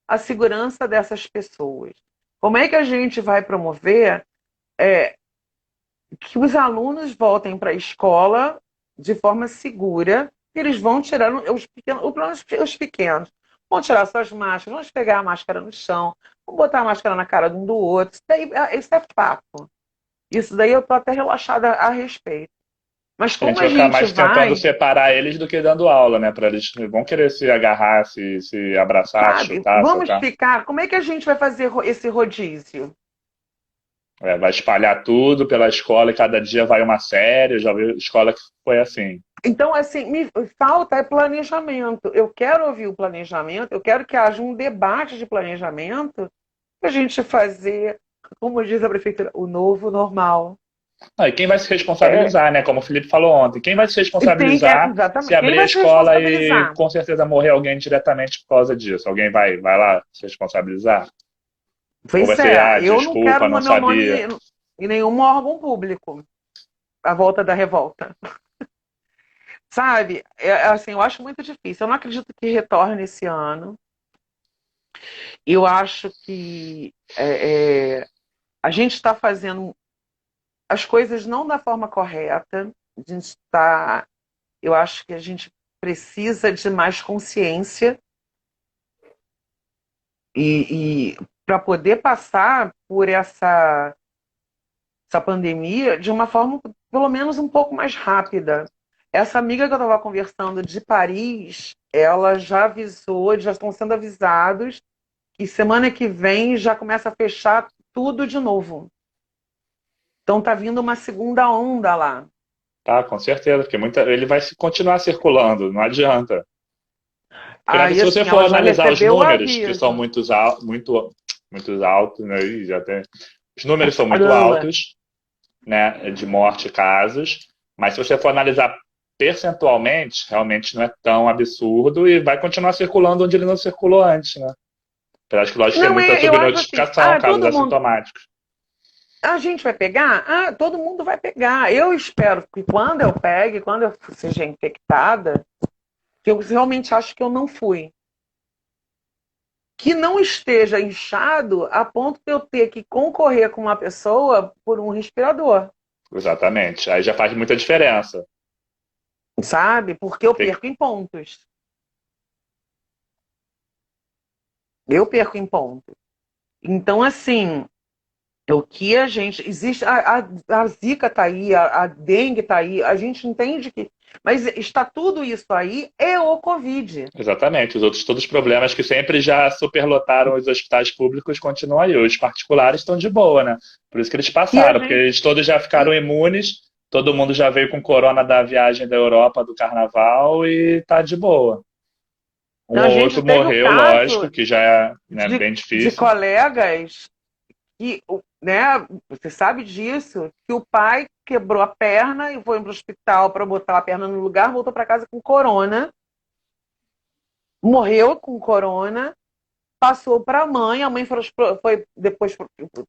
a segurança dessas pessoas? Como é que a gente vai promover é, que os alunos voltem para a escola de forma segura? Eles vão tirar os pequenos, os pequenos vão tirar suas máscaras, vão pegar a máscara no chão, vão botar a máscara na cara de um do outro. Isso é papo. Isso daí eu estou até relaxada a respeito. Mas a gente como a vai ficar gente mais tentando vai, separar eles do que dando aula, né? Para eles vão querer se agarrar, se abraçar, sabe, chutar, vamos socar. ficar, como é que a gente vai fazer esse rodízio? É, vai espalhar tudo pela escola e cada dia vai uma série. Eu já vi escola que foi assim. Então, assim, me falta planejamento. Eu quero ouvir o planejamento, eu quero que haja um debate de planejamento para a gente fazer, como diz a prefeitura, o novo normal. Ah, e quem vai se É, responsabilizar, né? Como o Felipe falou ontem, quem vai se e tem que, responsabilizar se exatamente, quem abrir a vai se escola e responsabilizar? com certeza morrer alguém diretamente por causa disso? Alguém vai lá se responsabilizar? Ou vai Pois ser, é, ah, eu não quero desculpa, não meu nome sabia. em nenhum órgão público, a volta da revolta. Sabe? Assim, eu acho muito difícil. Eu não acredito que retorne esse ano. Eu acho que a gente está fazendo as coisas não da forma correta. A gente está, eu acho que a gente precisa de mais consciência e para poder passar por essa pandemia de uma forma, pelo menos, um pouco mais rápida. Essa amiga que eu estava conversando de Paris, ela já avisou, eles já estão sendo avisados que semana que vem já começa a fechar tudo de novo. Então tá vindo uma segunda onda lá. Tá, com certeza, porque ele vai continuar circulando, não adianta. Credo, Aí, se você assim, for ela já analisar os recebeu o números, que são aviso. muitos altos, né? E já tem, os números são muito Caramba. altos, né? De morte e casos, mas se você for analisar percentualmente, realmente não é tão absurdo e vai continuar circulando onde ele não circulou antes, né? Apesar de que, lógico, tem Não, muita eu acho assim, subnotificação, casos todo mundo, assintomáticos. a gente vai pegar? Todo mundo vai pegar. Eu espero que quando eu pegue, quando eu seja infectada, que eu realmente acho que eu não fui. Que não esteja inchado a ponto de eu ter que concorrer com uma pessoa por um respirador, Exatamente. Aí já faz muita diferença. sabe? Porque eu Tem- perco em pontos. Eu perco em pontos. Então, assim, o que a gente. Existe. A Zika está aí, a dengue está aí, a gente entende que. Mas está tudo isso aí é o Covid. Exatamente. Os outros, todos os problemas que sempre já superlotaram os hospitais públicos continuam aí. Os particulares estão de boa, né? Por isso que eles E a passaram, porque gente. eles todos já E ficaram imunes, todo mundo já veio com corona da viagem da Europa, do carnaval, e tá de boa. Um a ou gente outro teve o morreu, lógico, caso que já é, né, de, bem de difícil. colegas que, né, você sabe disso, que o pai quebrou a perna e foi para o hospital para botar a perna no lugar, voltou para casa com corona, morreu com corona, passou para a mãe foi depois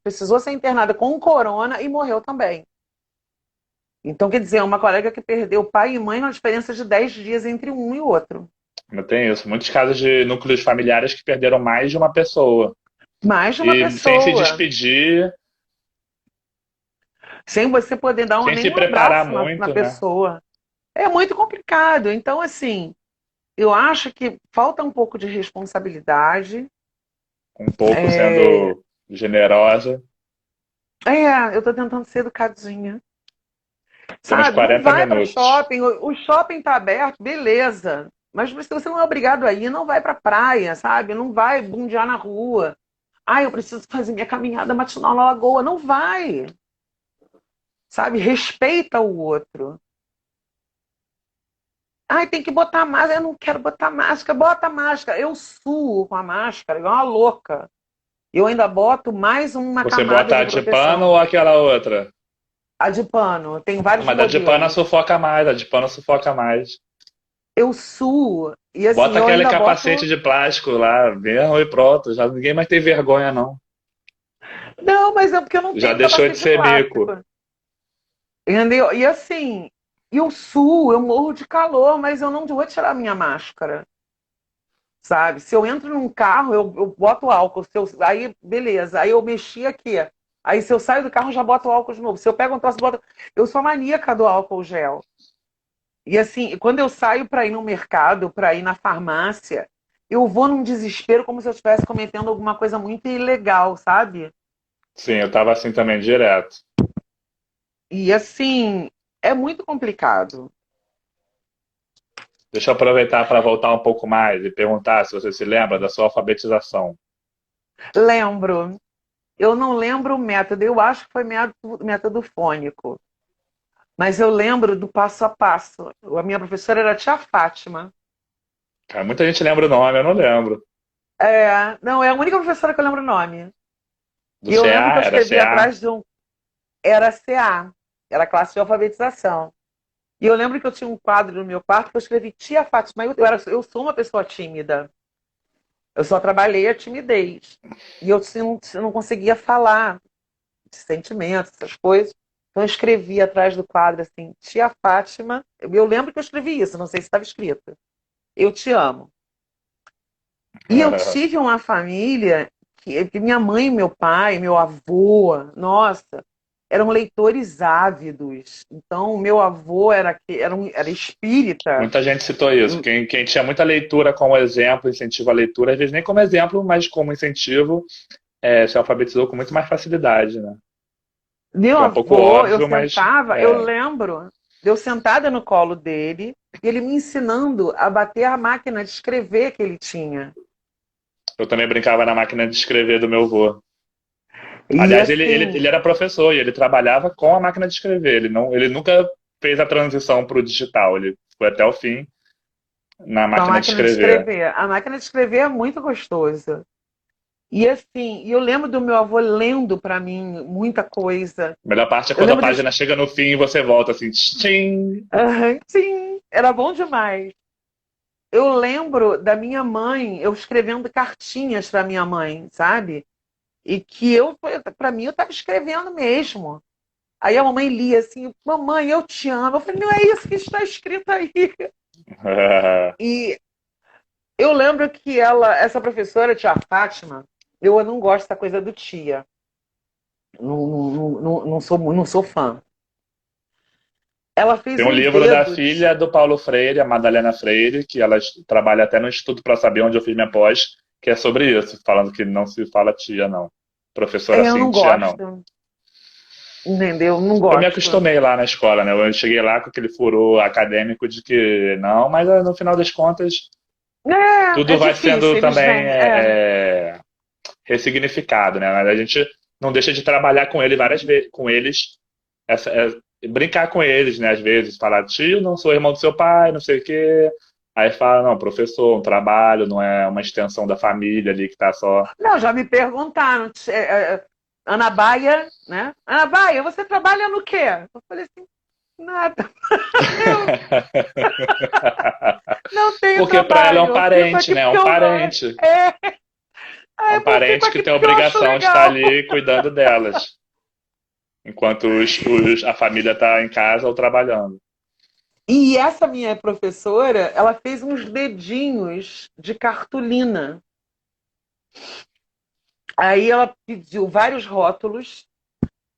precisou ser internada com corona e morreu também. Então, quer dizer, é uma colega que perdeu pai e mãe na diferença de 10 dias entre um e o outro. Não tem isso. Muitos casos de núcleos familiares que perderam mais de uma pessoa. Mais de uma E sem se pessoa, despedir, sem você poder dar sem nem se um preparar abraço na muito, né? pessoa. É muito complicado. Então, assim, eu acho que falta um pouco de responsabilidade. Um pouco É, sendo generosa. eu tô tentando ser educadinha. Temos Sabe, não 40 vai para minutos. shopping. O shopping tá aberto, beleza. Mas se você não é obrigado a ir, não vai pra praia, sabe? Não vai bundear na rua. Eu preciso fazer minha caminhada matinal na lagoa. Não vai, sabe? Respeita o outro. Tem que botar máscara. Eu não quero botar máscara. Bota máscara. Eu suo com a máscara, igual uma louca. Eu ainda boto mais uma Você camada bota a de de pano proteção. ou aquela outra? A de pano, tem Ah, vários mas a de pano modelos. sufoca mais, a de pano sufoca mais. Eu suo e assim, Bota eu aquele ainda capacete boto. de plástico lá, mesmo e pronto. Já ninguém mais tem vergonha, não. Não, mas é porque eu não Já tenho deixou de capacete de ser mico. plástico. Entendeu? E assim, eu suo, eu morro de calor, mas eu não vou tirar minha máscara. Sabe? Se eu entro num carro, eu boto álcool. Aí, beleza. Aí eu mexi aqui. Aí, se eu saio do carro, eu já boto o álcool de novo. Se eu pego um troço, boto. Eu sou maníaca do álcool gel. E assim, quando eu saio para ir no mercado, para ir na farmácia, eu vou num desespero como se eu estivesse cometendo alguma coisa muito ilegal, sabe? Sim, eu tava assim também, direto. E assim, é muito complicado. Deixa eu aproveitar para voltar um pouco mais e perguntar se você se lembra da sua alfabetização. Lembro. Eu não lembro o método, eu acho que foi método fônico. Mas eu lembro do passo a passo. A minha professora era a tia Fátima. Cara, muita gente lembra o nome, eu não lembro. Não, é a única professora que eu lembro o nome. Do E eu lembro que CA? eu Era escrevi CA? atrás de um. Era CA, era classe de alfabetização. E eu lembro que eu tinha um quadro no meu quarto que eu escrevi Tia Fátima. Eu sou uma pessoa tímida. Eu só trabalhei a timidez. E eu não conseguia falar de sentimentos, essas coisas. Então eu escrevi atrás do quadro assim, Tia Fátima. Eu lembro que eu escrevi isso, não sei se estava escrito. Eu te amo. E eu tive uma família que minha mãe, meu pai, meu avô, nossa, eram leitores ávidos. Então, meu avô era espírita. Muita gente citou isso. Quem tinha muita leitura como exemplo, incentivo à leitura, às vezes nem como exemplo, mas como incentivo, se alfabetizou com muito mais facilidade, né? Meu Que é um pouco avô, óbvio, mas eu lembro, de eu sentada no colo dele, e ele me ensinando a bater a máquina de escrever que ele tinha. eu também brincava na máquina de escrever do meu avô. E Aliás, ele, assim, ele era professor e ele trabalhava com a máquina de escrever. Ele nunca fez a transição para o digital. Ele foi até o fim Na Com a máquina de máquina de escrever. escrever. A máquina de escrever é muito gostosa. E assim, eu lembro do meu avô lendo para mim muita coisa. A melhor parte é Eu quando a lembro das. página chega no fim e você volta assim, tchim! Aham, sim, era bom demais. Eu lembro da minha mãe, eu escrevendo cartinhas para minha mãe, sabe? E que eu, para mim, eu estava escrevendo mesmo. Aí a mamãe lia assim, mamãe, eu te amo. Eu falei, não é isso que está escrito aí. E eu lembro que essa professora, tia Fátima, eu não gosto da coisa do tia. Não sou fã. Ela fez Tem um um livro da dedo. filha do Paulo Freire, a Madalena Freire, que ela trabalha até no Instituto para Saber onde eu fiz minha pós, que é sobre isso, falando que não se fala tia, não. Professora Eu sim, não tia não. gosto, entendeu? Não Eu me gosto. acostumei lá na escola, né? Eu cheguei lá com aquele furor acadêmico de que não, mas no final das contas, É tudo vai difícil, sendo eles também vêm. ressignificado, né? A gente não deixa de trabalhar com ele várias vezes, com eles, brincar com eles, né? Às vezes, falar, tio, não sou irmão do seu pai, não sei o quê. Aí fala, não, professor, um trabalho, não é uma extensão da família ali que tá só. Não, já me perguntaram, Ana Baia, né? Ana Baia, você trabalha no quê? Eu falei assim, nada. Eu não tenho Porque para ela é um trabalho, eu fico parente, aqui né? É porque um eu parente. É um eu fico parente que aqui tem a porque eu acho obrigação de estar legal. ali cuidando delas, enquanto a família está em casa ou trabalhando. E essa minha professora, ela fez uns dedinhos de cartolina. Aí ela pediu vários rótulos.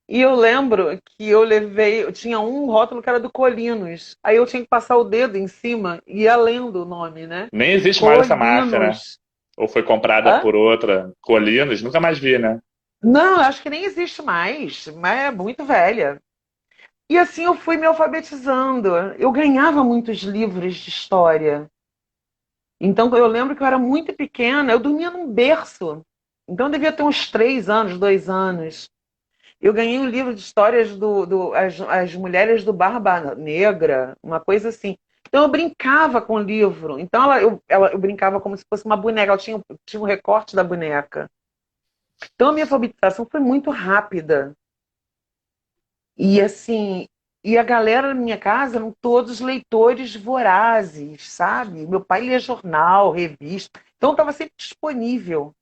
E eu lembro que eu tinha um rótulo que era do Colinos. Aí eu tinha que passar o dedo em cima e ia lendo o nome, né? Nem existe mais essa marca, né? Colinos. Ou foi comprada Hã? por outra. Colinos, nunca mais vi, né? Não, acho que nem existe mais, mas é muito velha. E assim eu fui me alfabetizando. Eu ganhava muitos livros de história. Então eu lembro que eu era muito pequena, eu dormia num berço. Então eu devia ter uns 3 anos, 2 anos. Eu ganhei um livro de histórias as mulheres do Barba Negra, uma coisa assim. Então eu brincava com o livro. Então eu brincava como se fosse uma boneca. Ela tinha um recorte da boneca. Então a minha alfabetização foi muito rápida. E assim, e a galera da minha casa eram todos leitores vorazes, sabe? Meu pai lia jornal, revista. Então estava sempre disponível.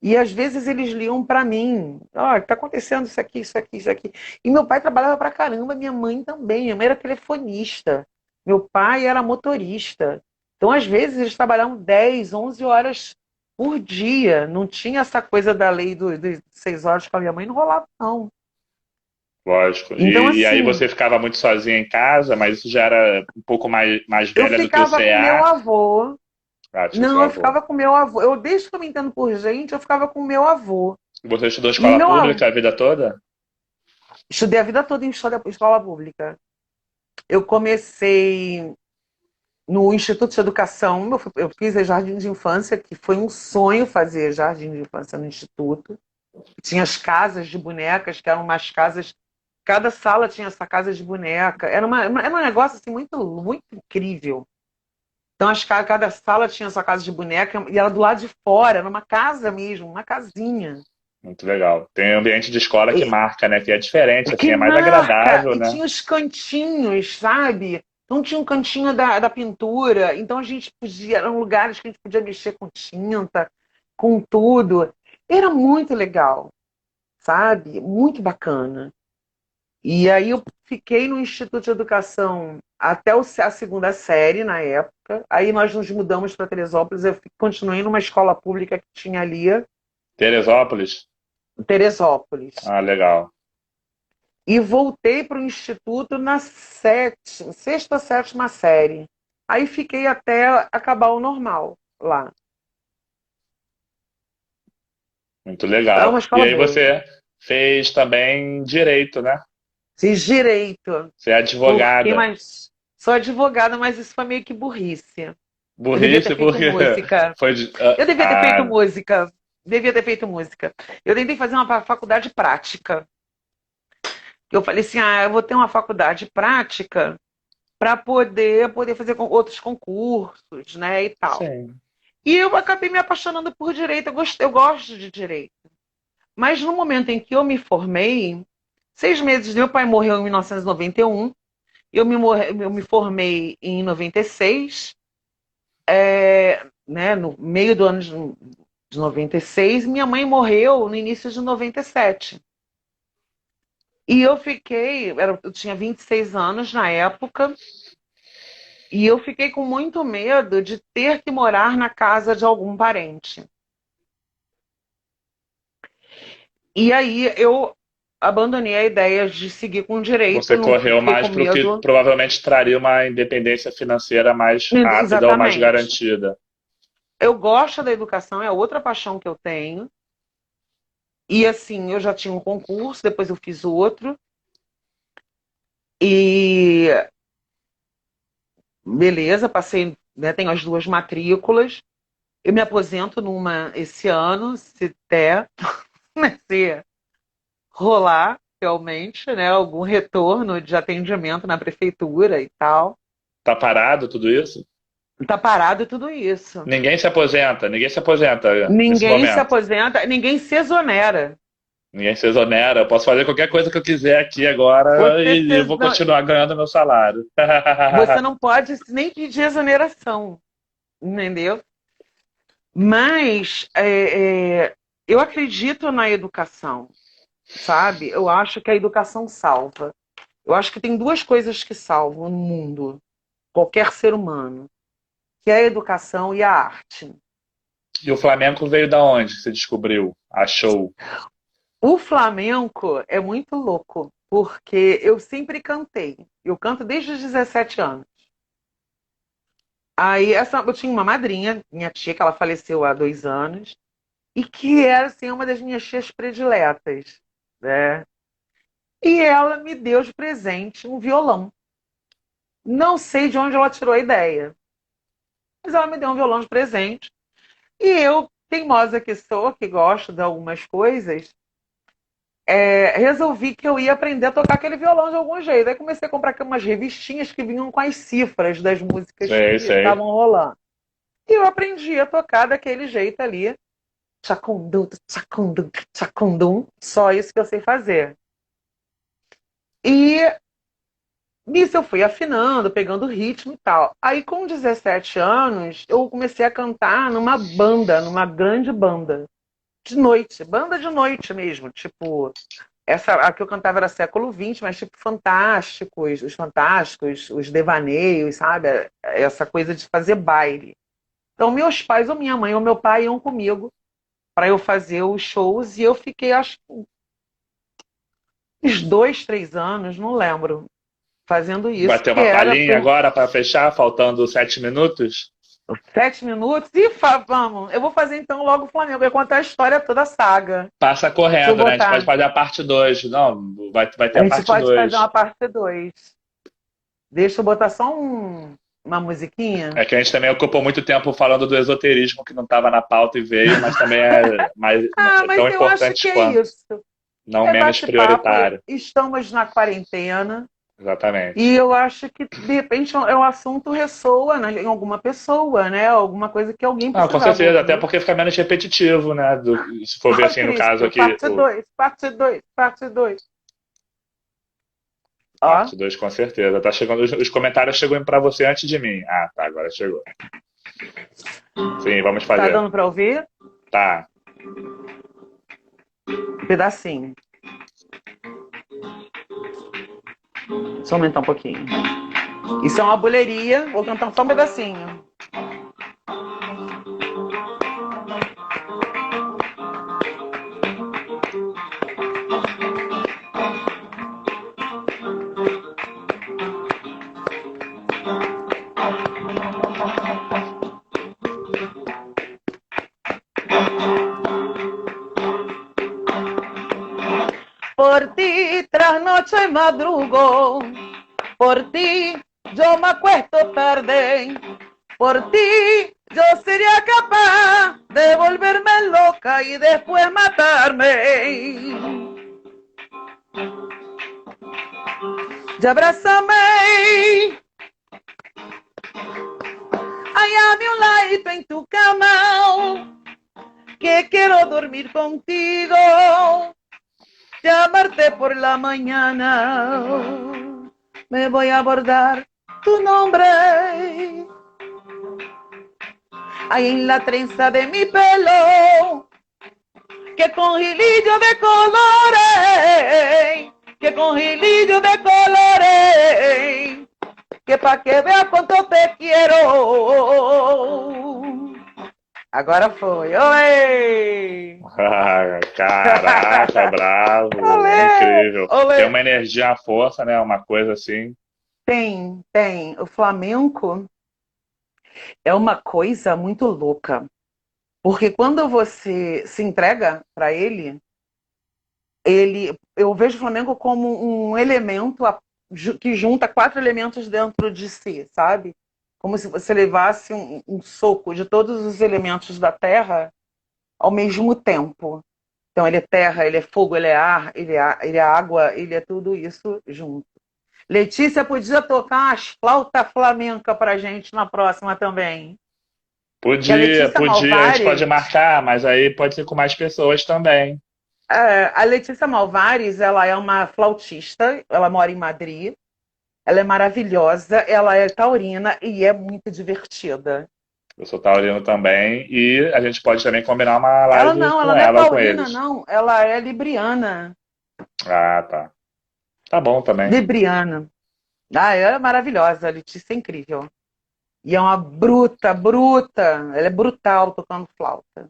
E às vezes eles liam para mim, ó, está acontecendo isso aqui, isso aqui, isso aqui. E meu pai trabalhava para caramba, minha mãe também. Minha mãe era telefonista, meu pai era motorista. Então, às vezes, eles trabalhavam 10, 11 horas por dia. Não tinha essa coisa da lei dos 6 horas com a minha mãe, não rolava, não. Lógico. Então, E aí assim, você ficava muito sozinha em casa, mas isso já era um pouco mais eu velha do que o ficava com meu CA. avô. Ah, tinha seu Não, eu avô. ficava com meu avô. Eu, desde que eu me entendo por gente, eu ficava com meu avô. E você estudou E escola meu avô, pública a vida toda? estudei a vida toda em escola pública. Eu comecei no Instituto de Educação, eu fiz a Jardim de Infância, que foi um sonho fazer Jardim de Infância no Instituto. Tinha as casas de bonecas, que eram umas casas. Cada sala tinha essa casa de boneca. Era um negócio assim, muito, muito incrível. Então, cada sala tinha sua casa de boneca e era do lado de fora, era uma casa mesmo, uma casinha. Muito legal. Tem ambiente de escola que marca, né? Que é diferente, assim, Que é mais marca! agradável, E né? tinha os cantinhos, sabe? Não tinha um cantinho da pintura, então a gente podia, eram lugares que a gente podia mexer com tinta, com tudo. Era muito legal, sabe? Muito bacana. E aí eu fiquei no Instituto de Educação até a segunda série, na época. Aí nós nos mudamos para Teresópolis, eu continuei numa escola pública que tinha ali, Teresópolis? em Teresópolis. Ah, legal. E voltei para o Instituto na sexta, sétima série. Aí fiquei até acabar o normal lá. Muito É uma legal. E escola aí boa. você fez também direito, né? Fiz direito, Você é porque advogada. mas sou advogada, mas isso foi meio que burrice. Eu devia ter Burrice feito porque música. foi Eu devia ter feito música. Devia ter feito música. Eu tentei fazer uma faculdade prática. Eu falei assim: ah, eu vou ter uma faculdade prática para poder fazer outros concursos, né, e tal. Sim. E eu acabei me apaixonando por direito, eu gosto de direito. Mas no momento em que eu me formei, 6 meses, meu pai morreu em 1991, eu me formei em 96, né, no meio do ano de 96, minha mãe morreu no início de 97. E eu fiquei, eu tinha 26 anos na época, e eu fiquei com muito medo de ter que morar na casa de algum parente. E aí eu abandonei a ideia de seguir com direito, Você não correu fiquei mais com para o que medo. provavelmente traria uma independência financeira mais rápida ou mais Exatamente. garantida. Eu gosto da educação, é outra paixão que eu tenho. E assim, eu já tinha um concurso, depois eu fiz outro. E beleza, passei, né, tenho as duas matrículas. Eu me aposento numa esse ano, se der, né, se rolar realmente, né, algum retorno de atendimento na prefeitura e tal. Tá parado tudo isso? Tá parado tudo isso. Ninguém se aposenta nesse Ninguém se momento. aposenta, ninguém se exonera. Ninguém se exonera. Eu posso fazer qualquer coisa que eu quiser aqui agora Você, e vou continuar ganhando meu salário. você não pode nem pedir exoneração, entendeu? Mas eu acredito na educação, sabe? Eu acho que a educação salva. Eu acho que tem duas coisas que salvam no mundo, qualquer ser humano, que é a educação e a arte. E o Flamengo veio da onde? Você descobriu? Achou? O flamenco é muito louco, porque eu sempre cantei. Eu canto desde os 17 anos. Aí eu tinha uma madrinha, minha tia, que ela faleceu há 2 anos, e que era assim, uma das minhas tias prediletas, né? E ela me deu de presente um violão. Não sei de onde ela tirou a ideia, mas ela me deu um violão de presente. E eu, teimosa que sou, que gosto de algumas coisas, resolvi que eu ia aprender a tocar aquele violão de algum jeito. Aí comecei a comprar umas revistinhas que vinham com as cifras das músicas que Sei, sei. estavam rolando. E eu aprendi a tocar daquele jeito ali. Tchacundum, tchacundum, tchacundum. Só isso que eu sei fazer. E nisso eu fui afinando, pegando ritmo e tal. Aí com 17 anos, eu comecei a cantar numa banda, numa grande banda. De noite, banda de noite mesmo. Tipo, a que eu cantava era século XX, mas tipo Fantásticos, os devaneios, sabe? Essa coisa de fazer baile. Então, meus pais, ou minha mãe, ou meu pai iam comigo para eu fazer os shows e eu fiquei, acho, uns 2, 3 anos, não lembro, fazendo Vai isso, ter que uma era palhinha por agora para fechar, faltando 7 minutos? 7 minutos. E vamos, eu vou fazer então logo o Flamengo, eu vou contar a história toda a saga. Passa Deixa eu correndo, né? A gente pode botar. fazer a parte 2. Não, vai ter A a gente parte pode fazer 2. uma parte 2. Deixa eu botar só uma É musiquinha. que a gente também ocupou muito tempo falando do esoterismo que não estava na pauta e veio, mas também Ah, é mas tão eu acho que importante é quanto, isso. não É menos bate-papo, prioritário. estamos na quarentena. E Exatamente. eu acho que, de repente, o assunto ressoa, né, em alguma pessoa, né? Alguma coisa que alguém Ah, com precisava certeza, até ouvir. porque fica menos repetitivo, né? Se for ver Ai, assim no caso Cristo, aqui, parte 2, parte 2, parte 2. Ó, parte 2 com certeza. Tá chegando, os comentários chegam para você antes de mim. Ah, tá, agora chegou. Sim, vamos tá fazer. dando para ouvir? Tá. Um pedacinho. Deixa eu aumentar um pouquinho. Isso é uma buleria, vou cantar só um pedacinho. Por ti trasnocho y madrugo, por ti yo me acuesto tarde, por ti yo sería capaz de volverme loca y después matarme. Ya abrázame Hállame un ladito en tu cama, que quiero dormir contigo, llamarte por la mañana. Me voy a bordar tu nombre ahí en la trenza de mi pelo, que con hilillo de colores, que con hilillo de colores, que pa' que veas cuánto te quiero. Agora foi. Oi! Ah, caraca, bravo, Olê! incrível. Tem Olê! uma energia, uma força, né? Uma coisa assim. Tem, tem. O flamenco é uma coisa muito louca. Porque quando você se entrega para eu vejo o Flamengo como um elemento que junta quatro elementos dentro de si, sabe? Como se você levasse um soco de todos os elementos da Terra ao mesmo tempo. Então ele é terra, ele é fogo, ele é ar, ele é água, ele é tudo isso junto. Letícia podia tocar as flauta flamenca pra gente na próxima também. Que a Podia, Letícia podia. A gente pode Malvares, marcar, mas aí pode ser com mais pessoas também. a Letícia Malvares, ela é uma flautista, ela mora em Madrid, ela é maravilhosa, ela é taurina e é muito divertida. Eu sou taurino também. E a gente pode também combinar uma Ela live não, com ela não é ela ou com taurina, eles. não, ela é libriana. Ah, tá. Tá bom também. Libriana. Ah, ela é maravilhosa, a Letícia é incrível. E é uma bruta, bruta. Ela é brutal tocando flauta.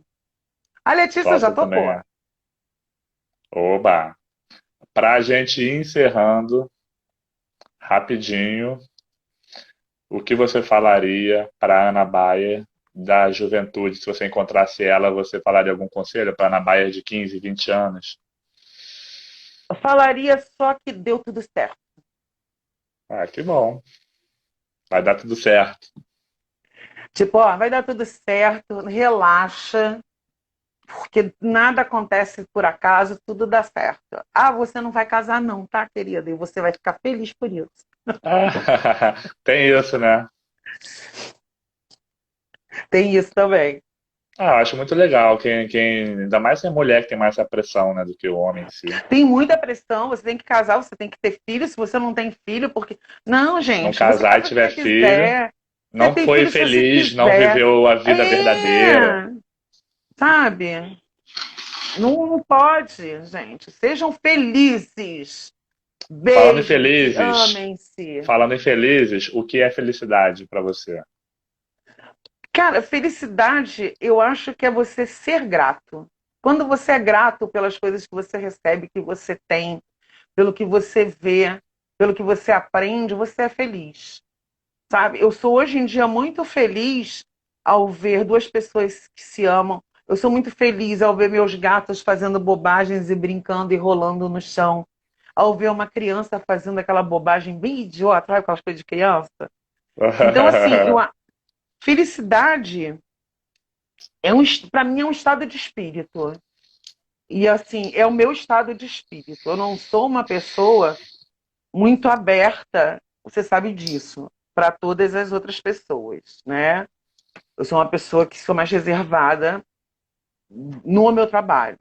A Letícia já Flauta também tocou. é. Oba! Pra gente ir encerrando rapidinho, o que você falaria para Ana Bayer da juventude? Se você encontrasse ela, você falaria algum conselho para Ana Bayer de 15, 20 anos? Eu falaria só que deu tudo certo. Ah, que bom. Vai dar tudo certo. Tipo, ó, vai dar tudo certo, relaxa, porque nada acontece por acaso, tudo dá certo. Ah, você não vai casar não, tá, querida? E você vai ficar feliz por isso. Ah, tem isso, né? Tem isso também. Ah, eu acho muito legal. Ainda mais se é mulher que tem mais essa pressão, né, do que o homem em si. Tem muita pressão, você tem que casar, você tem que ter filho, se você não tem filho, porque. Não, Não gente, você casar e casa se tiver você filho, quiser. Você não tem foi filho se você feliz, não quiser. viveu a vida verdadeira. É, sabe? Não pode, gente. Sejam felizes. Falando em Beijos, felizes, amem-se. falando em felizes, o que é felicidade para você? Cara, felicidade, eu acho que é você ser grato. Quando você é grato pelas coisas que você recebe, que você tem, pelo que você vê, pelo que você aprende, você é feliz. Sabe? Eu sou hoje em dia muito feliz ao ver duas pessoas que se amam. Eu sou muito feliz ao ver meus gatos fazendo bobagens e brincando e rolando no chão. Ao ver uma criança fazendo aquela bobagem bem idiota, sabe aquelas coisas de criança? Então, assim, felicidade para mim é um estado de espírito. E assim, é o meu estado de espírito. Eu não sou uma pessoa muito aberta, você sabe disso, para todas as outras pessoas, né? Eu sou uma pessoa que sou mais reservada no meu trabalho.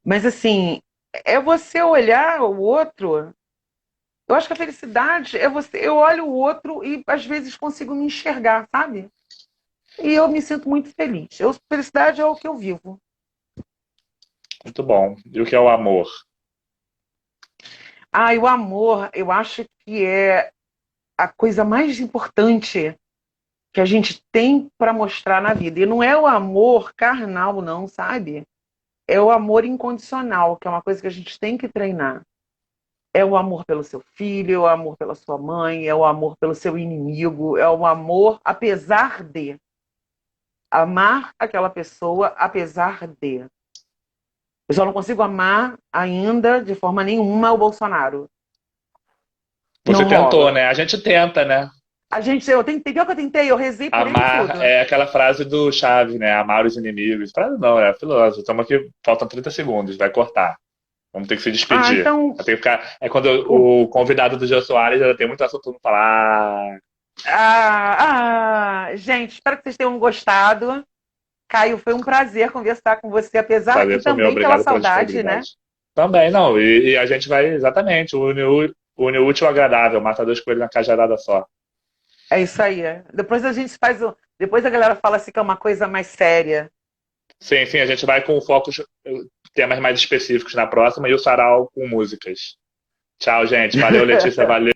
Mas assim, é você olhar o outro. Eu acho que a felicidade é você. Eu olho o outro e às vezes consigo me enxergar, sabe? E eu me sinto muito feliz. Felicidade é o que eu vivo. Muito bom. E o que é o amor? Ah, e o amor, eu acho que é a coisa mais importante que a gente tem para mostrar na vida. E não é o amor carnal, não, sabe? É o amor incondicional, que é uma coisa que a gente tem que treinar. É o amor pelo seu filho, é o amor pela sua mãe, é o amor pelo seu inimigo, é o amor apesar de. Amar aquela pessoa apesar de. Eu só não consigo amar ainda de forma nenhuma o Bolsonaro. Você Não tentou, rola. né? A gente tenta, né? Eu tentei, pior que eu tentei, eu rezei por ele e Amar tudo. é aquela frase do Chaves, né? Amar os inimigos. Frase não, é filósofo. Estamos aqui, faltam 30 segundos, vai cortar. Vamos ter que se Ah, despedir. então, Vai ter que ficar. É quando o- o convidado do Jô Soares já tem muito assunto para falar. Gente, espero que vocês tenham gostado. Caio, foi um prazer conversar com você, apesar e Prazer foi meu, também pela obrigado pela saudade, né? disponibilidade. Também, não, e a gente vai, exatamente, une o útil ao agradável, mata dois coelhos na cajadada só. É isso aí. Depois a gente faz o. Depois a galera fala assim que é uma coisa mais séria. Sim, sim, a gente vai com focos, temas mais específicos na próxima e o sarau com músicas. Tchau, gente. Valeu, Letícia. Valeu.